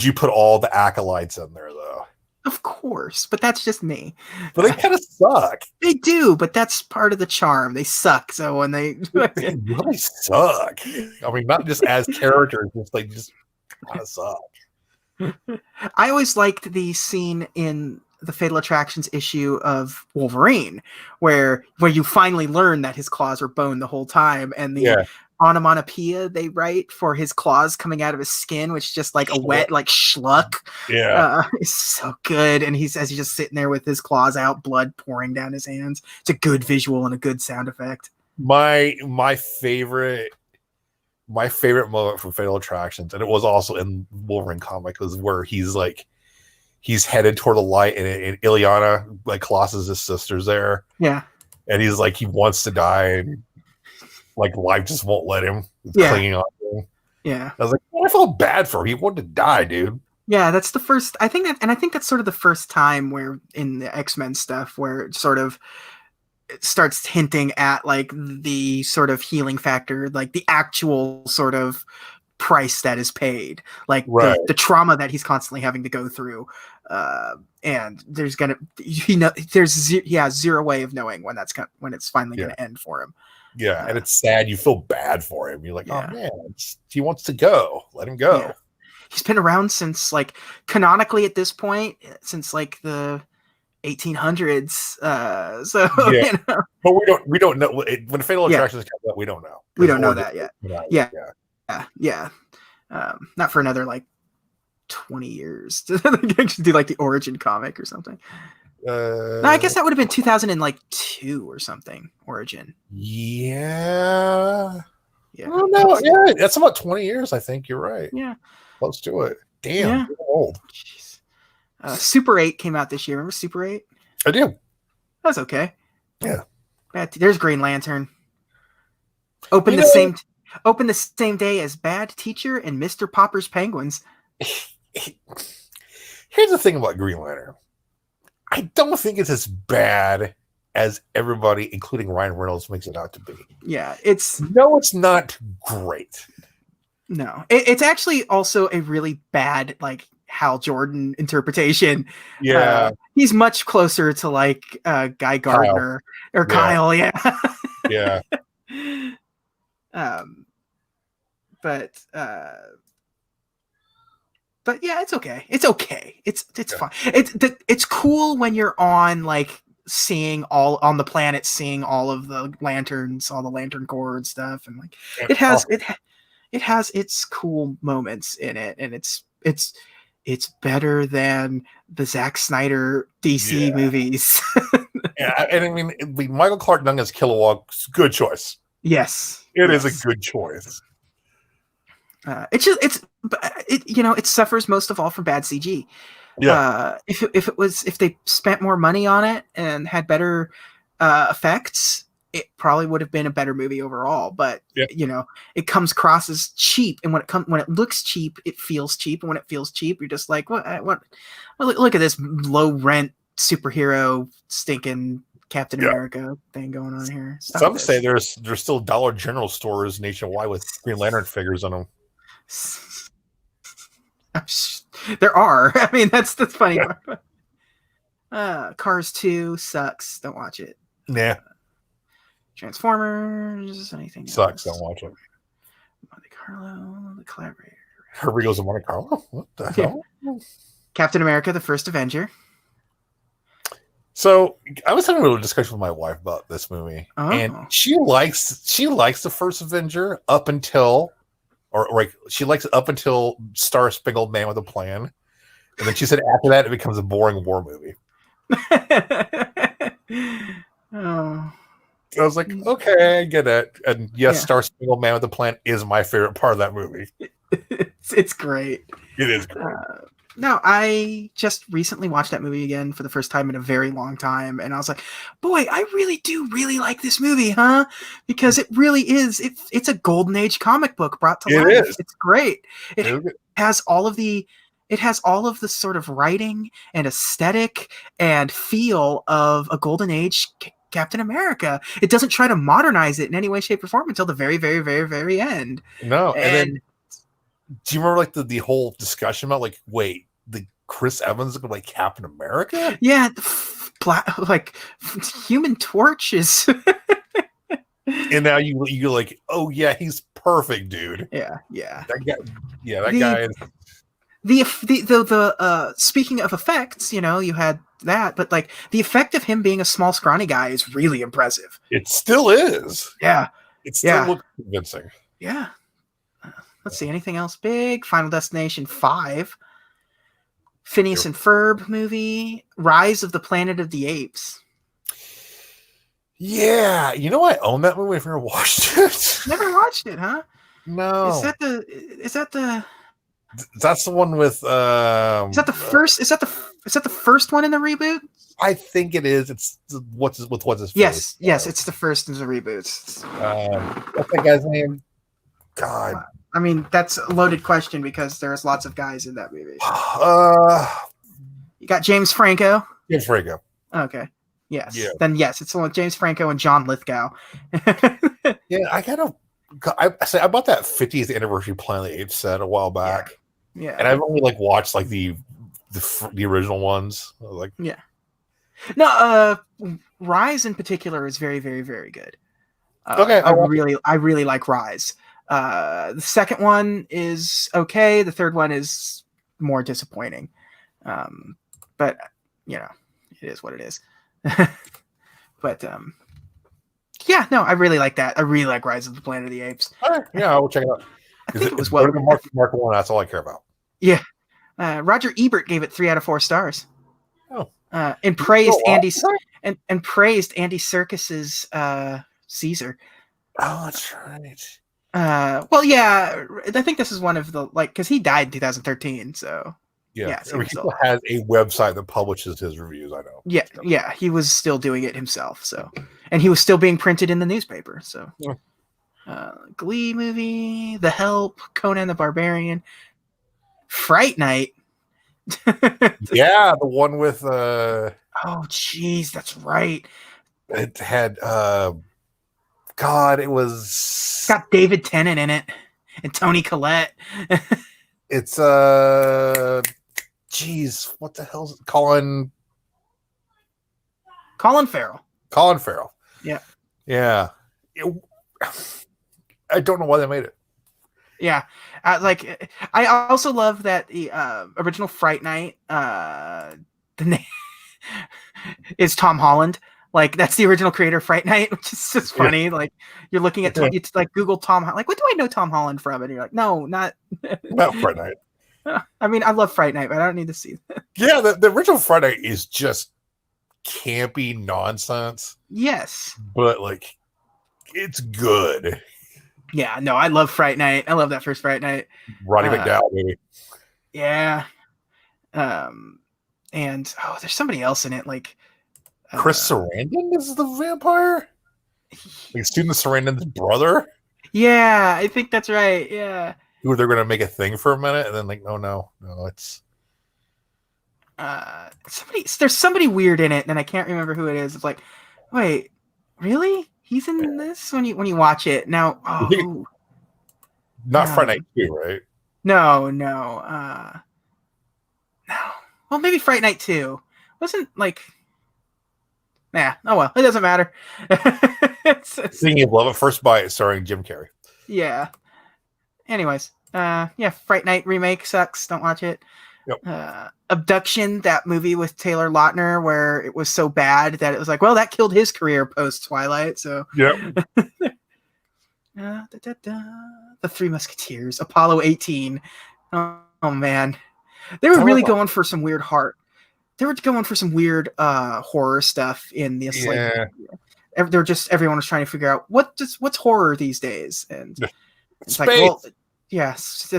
you put all the acolytes in there though? Of course, but that's just me. But they kind of suck. They do, but that's part of the charm. They suck. So when they really suck. I mean, not just as characters, just kind of suck. I always liked the scene in the Fatal Attractions issue of Wolverine, where you finally learn that his claws are bone the whole time, and the onomatopoeia they write for his claws coming out of his skin, which is just like a wet like schluck. It's so good. And he's just sitting there with his claws out, blood pouring down his hands. It's a good visual and a good sound effect. My favorite moment from Fatal Attractions, and it was also in Wolverine comic, was where he's headed toward the light, and Ileana, like Colossus' sister's there. Yeah. And he's like, he wants to die, and like life just won't let him. It's clinging on to him. Yeah. I was like, I felt bad for him. He wanted to die, dude. Yeah, that's the first. I think that's sort of the first time where in the X-Men stuff where it sort of starts hinting at like the sort of healing factor, like the actual sort of price that is paid, like the trauma that he's constantly having to go through. And there's zero way of knowing when it's finally going to end for him. Yeah, and it's sad. You feel bad for him. You're like, oh man, he wants to go. Let him go. Yeah. He's been around since like canonically at this point, since like the 1800s. You know. But we don't know when Fatal Attractions comes out. We don't know. We don't know that yet. Yeah. Not for another like 20 years to do like the origin comic or something. No, I guess that would have been 2002 or something. Origin. Yeah. Oh, no, yeah, that's about 20 years. I think you're right. Yeah, close to it. Damn, you're old. Jeez. Super 8 came out this year. Remember Super 8? I do. That's okay. Yeah. There's Green Lantern. Open the same day as Bad Teacher and Mr. Popper's Penguins. Here's the thing about Green Lantern. I don't think it's as bad as everybody, including Ryan Reynolds, makes it out to be. Yeah, it's not great. No, it's actually also a really bad like Hal Jordan interpretation. Yeah, he's much closer to like Guy Gardner or Kyle. Yeah, yeah. But yeah, it's okay. It's okay. It's fine. It's cool when you're on like seeing all on the planet, seeing all of the lanterns, all the lantern corps and stuff, and like it has its cool moments in it, and it's better than the Zack Snyder DC movies. Yeah, and I mean Michael Clark Duncan's Kilowog's good choice. Yes, it is a good choice. It suffers most of all from bad CG. Yeah. If they spent more money on it and had better effects, it probably would have been a better movie overall. But it comes across as cheap, and when it looks cheap, it feels cheap, and when it feels cheap, you're just like, what? Look at this low rent superhero stinking Captain America thing going on here. Some say there's still Dollar General stores nationwide with Green Lantern figures on them. There are. I mean, that's the funny part. Cars 2 sucks. Don't watch it. Yeah. Transformers. Anything sucks. Else? Don't watch it. Monte Carlo. The Collaborator. Herbie Goes to Monte Carlo. What the hell? Captain America: The First Avenger. So I was having a little discussion with my wife about this movie, and she likes the First Avenger up until. Or she likes it up until Star Spangled Man with a Plan, and then she said after that it becomes a boring war movie. I was like, okay, I get it. And yes, Star Spangled Man with a Plan is my favorite part of that movie. It's great. It is great. No, I just recently watched that movie again for the first time in a very long time, and I was like, boy, I really do really like this movie, huh? Because it really is. It's a golden age comic book brought to life. It's great. It has all of the sort of writing and aesthetic and feel of a golden age Captain America. It doesn't try to modernize it in any way, shape, or form until the very, very, very, very end. No, and then do you remember like the whole discussion about like, wait, the Chris Evans looking like Captain America? Yeah, like Human Torch is. And now you're like, oh yeah, he's perfect, dude. Yeah. That guy is. The speaking of effects, you had that, but like the effect of him being a small, scrawny guy is really impressive. It still is. Yeah, it still looks convincing. Yeah. Let's see, anything else big? Final Destination 5. Phineas and Ferb movie. Rise of the Planet of the Apes. Yeah. I own that movie. I've never watched it. Never watched it, huh? No. Is that the That's the one with Is that the first one in the reboot? I think it is. It's what's his face? Yes, it's the first in the reboots. What's that guy's name? God. I mean, that's a loaded question because there's lots of guys in that movie. You got James Franco. James Franco. Okay. Yes. Yeah. Then yes, it's the one with James Franco and John Lithgow. Yeah, I bought that 50th anniversary Planet of the Apes set a while back. Yeah. And I've only watched the original ones. Yeah. No, Rise in particular is very, very, very good. Okay. I really like Rise. The second one is okay. The third one is more disappointing. But it is what it is. But yeah, no, I really like that. I really like Rise of the Planet of the Apes. All right. Yeah, I will check it out. I think it was Mark 1. That's all I care about. Yeah. Roger Ebert gave it 3 out of 4 stars. Oh. And praised Andy Serkis's Caesar. Oh, that's right. Well, yeah, I think this is one of the because he died in 2013, so yeah, he still has a website that publishes his reviews. I know. Yeah, he was still doing it himself. So, and he was still being printed in the newspaper. So, Glee movie, The Help, Conan the Barbarian, Fright Night. Yeah, the one with. Oh, jeez, that's right. It had God, it was. It's got David Tennant in it and Toni Collette. It's geez, what the hell's it? Colin Farrell. Colin Farrell. Yeah. Yeah. I don't know why they made it. Yeah. I also love that the original Fright Night, the name is Tom Holland. Like, that's the original creator of Fright Night, which is just funny. Yeah. Like, you're looking at, it's like Google Tom Holland. Like, what do I know Tom Holland from? And you're like, no, not Fright Night. I mean, I love Fright Night, but I don't need to see that. Yeah, the original Fright Night is just campy nonsense. Yes. But, like, it's good. Yeah, no, I love Fright Night. I love that first Fright Night. Roddy McDowell, baby. Yeah. And, there's somebody else in it, like... Chris Sarandon is the vampire? Like, Student Sarandon's brother? Yeah, I think that's right, yeah. Who they're going to make a thing for a minute, and then, like, no, it's... There's somebody weird in it, and I can't remember who it is. It's like, wait, really? He's in this when you watch it now? Not Fright Night 2, right? No. No. Well, maybe Fright Night 2 wasn't like. Nah. Oh well, it doesn't matter. Thinking of Love at First Bite, starring Jim Carrey. Yeah. Anyways, Fright Night remake sucks. Don't watch it. Yep. Abduction, that movie with Taylor Lautner, where it was so bad that it was like, well, that killed his career post Twilight. So, yep. The Three Musketeers, Apollo 18. Oh man, they were really going for some weird They were going for some weird horror stuff in this. Yeah. Like, everyone was trying to figure out what's horror these days, and it's like, well. Yes.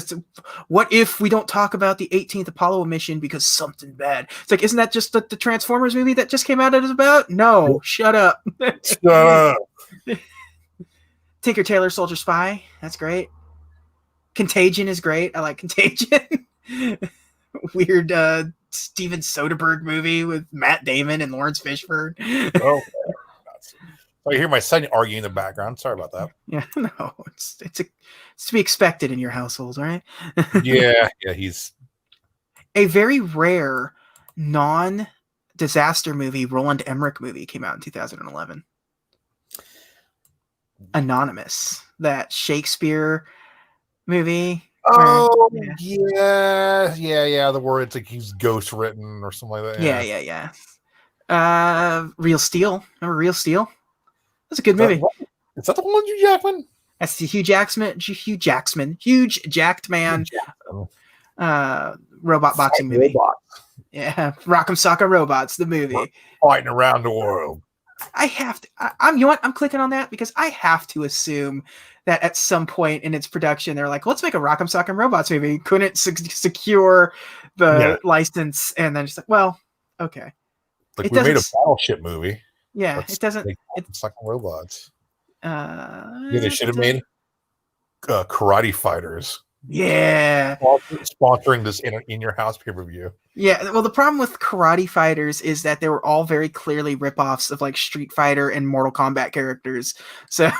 What if we don't talk about the 18th Apollo mission because something bad? It's like, isn't that just the Transformers movie that just came out? It is about? No, shut up. Shut up. Tinker Tailor Soldier Spy. That's great. Contagion is great. I like Contagion. Weird Steven Soderbergh movie with Matt Damon and Lawrence Fishburne. Oh, I hear my son arguing in the background. Sorry about that. Yeah, no, it's to be expected in your household, right? yeah, he's a very rare non-disaster movie. Roland Emmerich movie came out in 2011. Anonymous, that Shakespeare movie. Oh, yeah. The word, it's like he's ghost written or something like that. Yeah. Real Steel. Remember Real Steel? That's a good movie. Is that the one with Hugh Jackman? That's the Hugh Jackman, huge jacked man. Robot boxing movie. Yeah, Rock'em Sock'em Robots, the movie. We're fighting around the world. I have to. I'm. You know what? I'm clicking on that because I have to assume that at some point in its production, they're like, "Let's make a Rock'em Sock'em Robots movie." Couldn't secure the license, and then just like, well, okay. Like, we made a Battleship movie. Yeah, it doesn't. It's like robots. They should have made Karate Fighters. Yeah, sponsoring this in your house pay-per-view. Yeah, well, the problem with Karate Fighters is that they were all very clearly ripoffs of like Street Fighter and Mortal Kombat characters. So,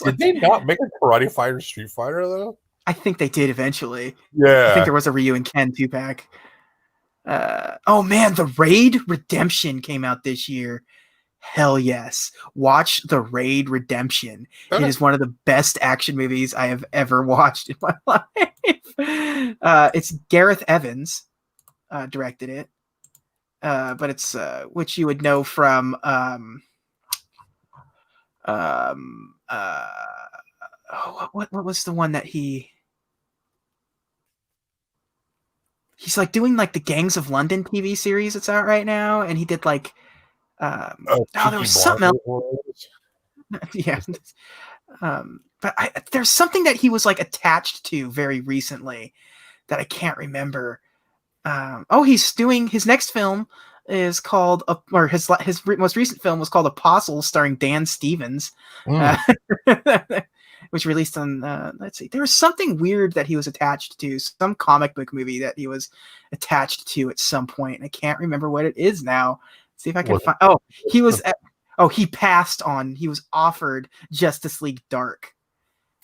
did they not make a Karate Fighter Street Fighter though? I think they did eventually. Yeah, I think there was a Ryu and Ken 2-pack. Oh man, The Raid Redemption came out this year. Hell yes. Watch The Raid Redemption. It is one of the best action movies I have ever watched in my life. It's Gareth Evans directed it. But it's which you would know from what was the one that he's like doing like the Gangs of London TV series that's out right now, and he did like there was something else. Yeah. But there's something that he was like attached to very recently that I can't remember. He's doing his next film is called, or his most recent film was called Apostles, starring Dan Stevens, which released on, let's see, there was something weird that he was attached to, some comic book movie that he was attached to at some point. And I can't remember what it is now. See if I can find. Oh, he was Oh, he passed on. He was offered Justice League Dark,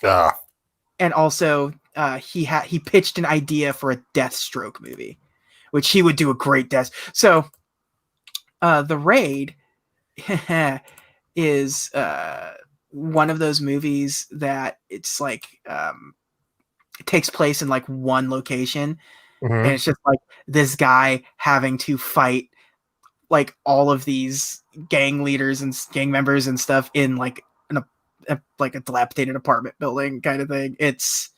and also he pitched an idea for a Deathstroke movie, which he would do a great death. So, The Raid is one of those movies that it's like it takes place in like one location, and it's just like this guy having to fight like all of these gang leaders and gang members and stuff in like like a dilapidated apartment building kind of thing. It's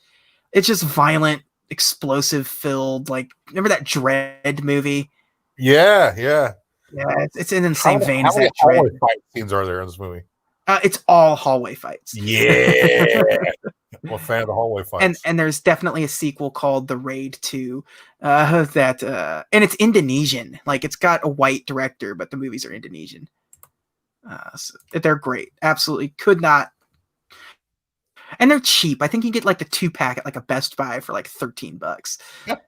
just violent, explosive filled. Like, remember that Dread movie? Yeah. It's in the same vein as that Dread. How many fight scenes are there in this movie? It's all hallway fights. Yeah. I'm a fan of the hallway fights. And there's definitely a sequel called The Raid 2 that and it's Indonesian. Like, it's got a white director, but the movies are Indonesian. So they're great. Absolutely could not. And they're cheap. I think you get like the 2-pack at like a Best Buy for like $13. Yep.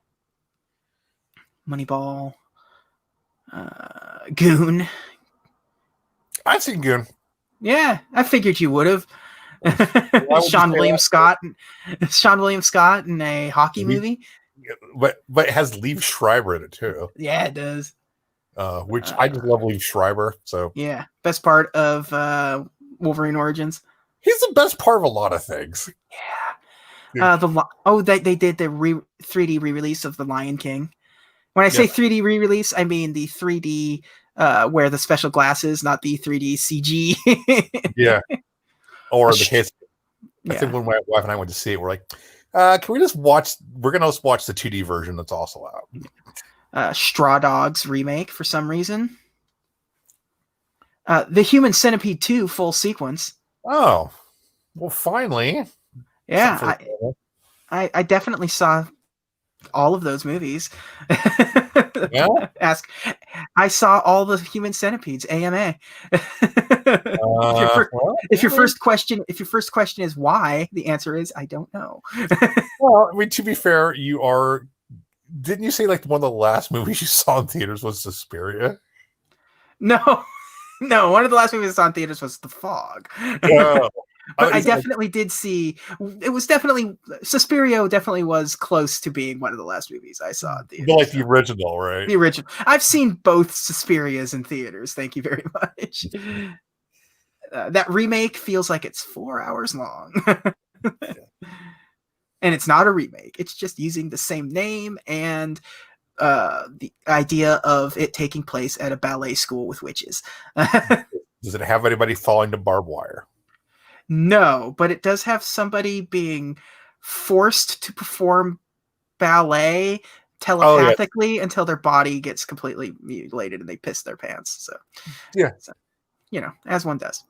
Moneyball. Goon. I've seen Goon. Yeah, I figured you would have. Sean William Scott in a hockey movie. But it has Liev Schreiber in it too. Yeah, it does. Which I just love Liev Schreiber. So yeah, best part of Wolverine Origins. He's the best part of a lot of things. Yeah. They did the 3D re-release of The Lion King. When I say 3D re-release, I mean the 3D where the special glasses, not the 3D CG. Yeah. Or the case. I think when my wife and I went to see it, we're like, can we just watch? We're going to watch the 2D version that's also out. Straw Dogs remake for some reason. The Human Centipede 2 full sequence. Oh, well, finally. Yeah, I definitely saw all of those movies. Yeah? I saw all the Human Centipedes, AMA. If your first question is why, the answer is I don't know. Well, I mean, to be fair, didn't you say like one of the last movies you saw in theaters was Suspiria? No, one of the last movies I saw in theaters was The Fog. But I definitely did see. It was definitely Suspiria. Definitely was close to being one of the last movies I saw in theaters. Like the original, right? The original. I've seen both Suspirias in theaters. Thank you very much. That remake feels like it's 4 hours long, and it's not a remake. It's just using the same name and the idea of it taking place at a ballet school with witches. Does it have anybody falling to barbed wire? No, but it does have somebody being forced to perform ballet telepathically until their body gets completely mutilated and they piss their pants. So, as one does.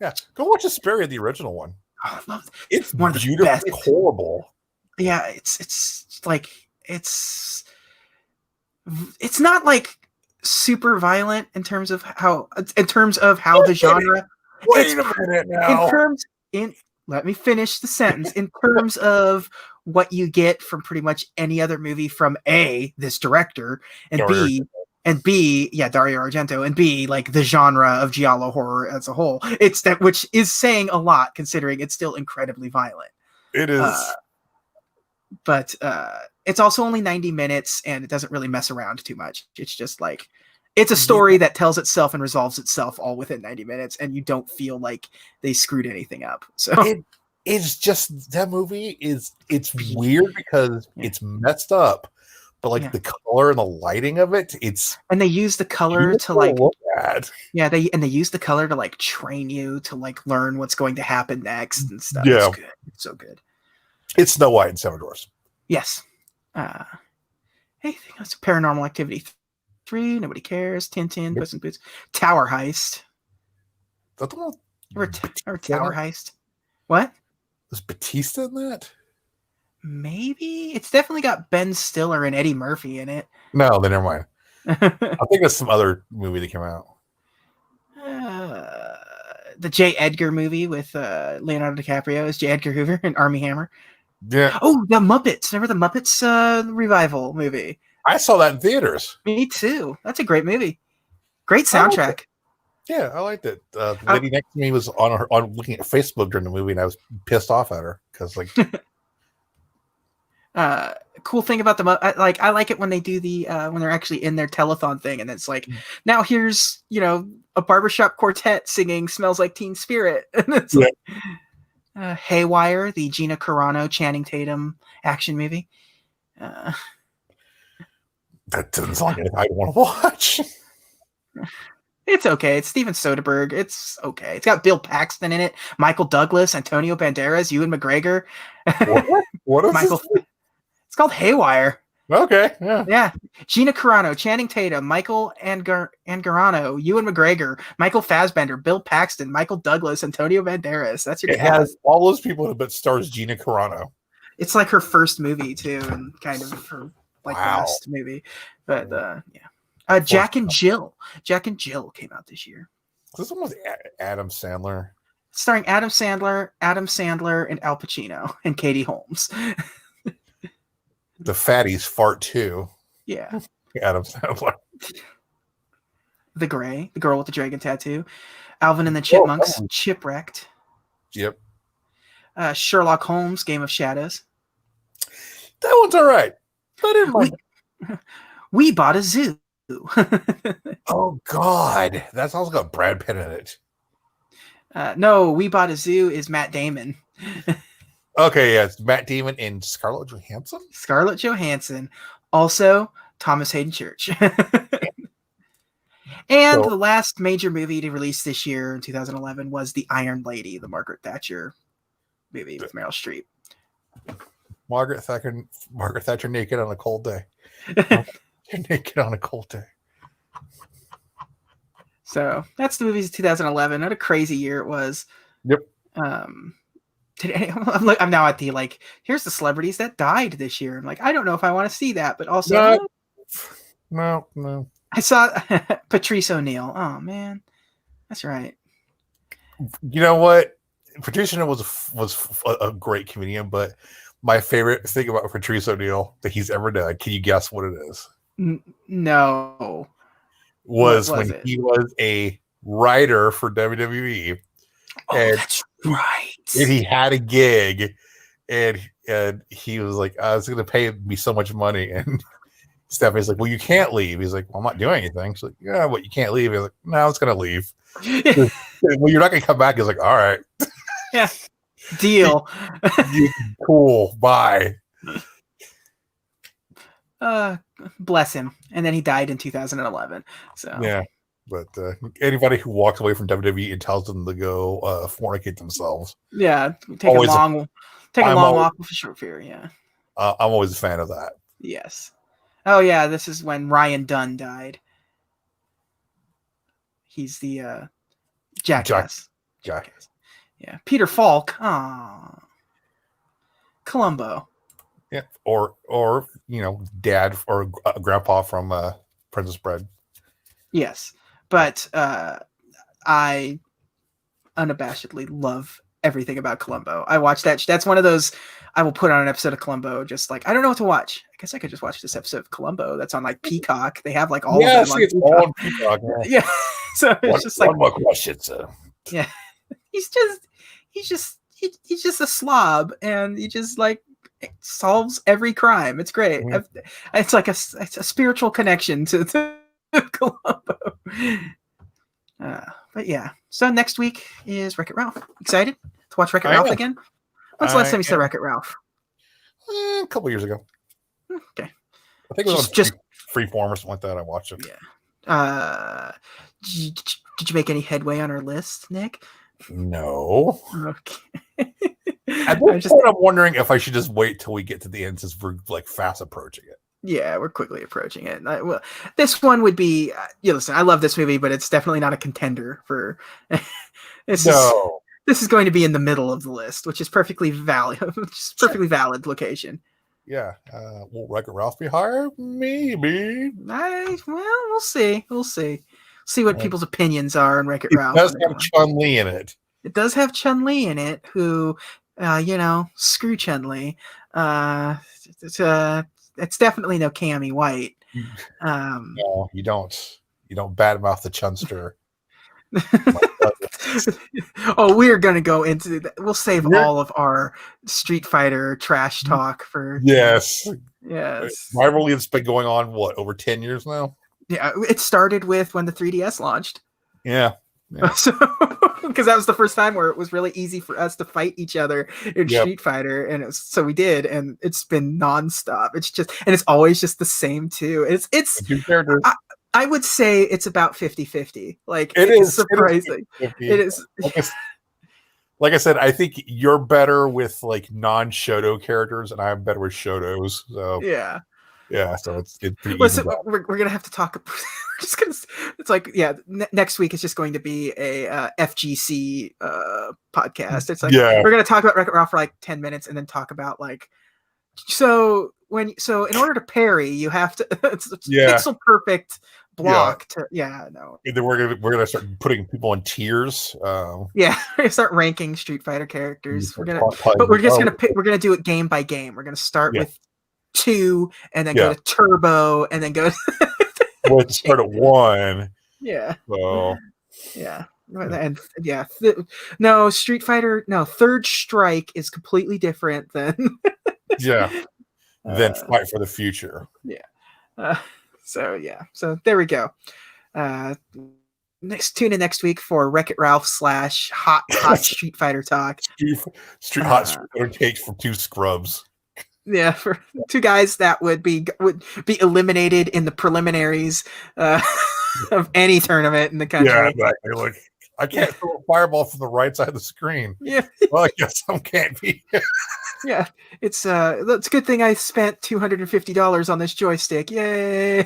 Yeah, go watch Suspiria, the original one. Oh, I love it. It's one of the beautifully best. Horrible. Yeah, it's like it's not like super violent in terms of how the genre. Wait a minute now. Let me finish the sentence. In terms of what you get from pretty much any other movie from this director, and Dario Argento, and B, like the genre of giallo horror as a whole. It's that, which is saying a lot considering it's still incredibly violent. It is. But it's also only 90 minutes and it doesn't really mess around too much. It's just like, it's a story that tells itself and resolves itself all within 90 minutes, and you don't feel like they screwed anything up. So it's just, that movie it's weird because it's messed up, but like the color and the lighting of it, and they use the color to like look at. Yeah, they use the color to like train you to like learn what's going to happen next and stuff. Yeah. It's good. It's so good. It's Snow White and Seven Dwarfs. Yes. Hey, that's Paranormal Activity 3, Nobody Cares, Tintin, Puss in Boots, Tower Heist. Or Tower Heist. What? Was Batista in that? Maybe. It's definitely got Ben Stiller and Eddie Murphy in it. No, then never mind. I think that's some other movie that came out. The J. Edgar movie with Leonardo DiCaprio as J. Edgar Hoover and Armie Hammer. Yeah. Oh, the Muppets. Remember the Muppets revival movie? I saw that in theaters. Me too. That's a great movie. Great soundtrack. Yeah, I liked it. The lady next to me was on looking at Facebook during the movie, and I was pissed off at her because like. Cool thing about I like it when they do the when they're actually in their telethon thing, and it's like, now here's a barbershop quartet singing "Smells Like Teen Spirit," and it's like Haywire, the Gina Carano, Channing Tatum action movie. That doesn't sound like anything I'd want to watch. It's okay. It's Steven Soderbergh. It's okay. It's got Bill Paxton in it, Michael Douglas, Antonio Banderas, Ewan McGregor. What is Michael? It's called Haywire. Okay, yeah. Gina Carano, Channing Tatum, Michael Angarano, Ewan McGregor, Michael Fassbender, Bill Paxton, Michael Douglas, Antonio Banderas. That's your. It has all those people, but stars Gina Carano. It's like her first movie too, and kind of her last movie. But yeah, Jack and Jill. Jack and Jill came out this year. This one was Adam Sandler. Starring Adam Sandler, and Al Pacino, and Katie Holmes. The fatties fart too. Yeah. Adam Sandler. The Gray, the girl with the dragon tattoo. Alvin and the Chipmunks, Chipwrecked. Yep. Sherlock Holmes, Game of Shadows. That one's all right. I didn't mind. We Bought a Zoo. Oh God, that's also got Brad Pitt in it. No, We Bought a Zoo is Matt Damon. Okay, yeah, it's Matt Damon and Scarlett Johansson. Scarlett Johansson, also Thomas Hayden Church. And the last major movie to release this year in 2011 was The Iron Lady, the Margaret Thatcher movie with Meryl Streep. Margaret Thatcher naked on a cold day. You're naked on a cold day. So that's the movies of 2011. What a crazy year it was. Yep. Today I'm now at the here's the celebrities that died this year. I'm like, I don't know if I want to see that, but also no. I saw Patrice O'Neill. Oh man, that's right. You know what? Patrice O'Neill was a great comedian, but my favorite thing about Patrice O'Neill that he's ever done, can you guess what it is? No. Was when he was a writer for WWE. Oh, and that's right. And he had a gig, and he was like, "It's going to pay me so much money." And Stephanie's like, "Well, you can't leave." He's like, "Well, I'm not doing anything." She's like, "Yeah, but you can't leave." He's like, "No, it's going to leave." Well, you're not going to come back. He's like, "All right, yeah, deal." Cool, bye. Bless him. And then he died in 2011. So yeah. But anybody who walks away from WWE and tells them to go fornicate themselves. Yeah, take a long walk with a short fear. Yeah. I'm always a fan of that. Yes. Oh, yeah, this is when Ryan Dunn died. He's the Jackass. Jackass. Yeah. Peter Falk. Aww. Columbo. Yeah. Or dad or grandpa from Princess Bride. Yes. But I unabashedly love everything about Columbo. I watched that. That's one of those I will put on an episode of Columbo. Just I don't know what to watch. I guess I could just watch this episode of Columbo. That's on Peacock. They have all of them on Peacock. Yeah. So it's just one more question, sir. Yeah. He's just a slob, and he just solves every crime. It's great. Mm-hmm. It's it's a spiritual connection to Columbo. But yeah, so next week is Wreck-It Ralph. Excited to watch Wreck-It Ralph again? When's the last time you saw Wreck-It Ralph? A couple years ago. Okay. I think it was just Freeform or something like that. I watched it. Yeah. Did you make any headway on our list, Nick? No. Okay. At this point, I'm wondering if I should just wait till we get to the end since we're fast approaching it. Yeah, we're quickly approaching it. Well, this one would be. Listen, I love this movie, but it's definitely not a contender for. This is going to be in the middle of the list, which is perfectly valid. Perfectly valid location. Yeah. Will Wreck-It Ralph be higher? Maybe. We'll see. We'll see. See what people's opinions are on Wreck-It Ralph. It does have Chun-Li in it. It does have Chun-Li in it, who, screw Chun-Li. It's definitely no Cammy White. No, you don't. You don't badmouth the Chunster. Oh, we're gonna go into that. We'll save all of our Street Fighter trash talk for yes. Rivalry has been going on what, over 10 years now? Yeah, it started with when the 3DS launched. Yeah. So, because that was the first time where it was really easy for us to fight each other in Street Fighter, and so we did, and it's been nonstop. It's just, and it's always just the same too. It's two characters. I would say it's about 50-50. Like it is surprising. It is. Like I said, I think you're better with like non-Shoto characters, and I'm better with Shotos. So yeah, so it's pretty easy. So we're gonna have to talk. Just gonna. It's like next week is just going to be a FGC podcast. It's like we're gonna talk about Wreck-It Ralph for like 10 minutes, and then talk about like so in order to parry, you have to it's pixel perfect block to no. And then we're gonna start putting people in tiers. We're gonna start ranking Street Fighter characters. We're gonna do it game by game. We're gonna start with 2, and then go to Turbo, and then go to start at 1. So and no, Street Fighter, Third Strike is completely different than then Fight for the Future. So there we go. Tune in next week for Wreck-It Ralph / hot Street Fighter talk. Hot Street Fighter takes from 2 scrubs. For 2 guys that would be eliminated in the preliminaries of any tournament in the country. Yeah, exactly. Like, I can't throw a fireball from the right side of the screen. Well, I guess I can't be. It's a good thing I spent $250 on this joystick. Yay!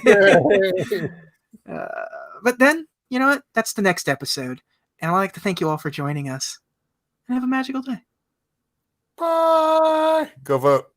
But then, you know what? That's the next episode. And I'd like to thank you all for joining us. And have a magical day. Bye. Go vote.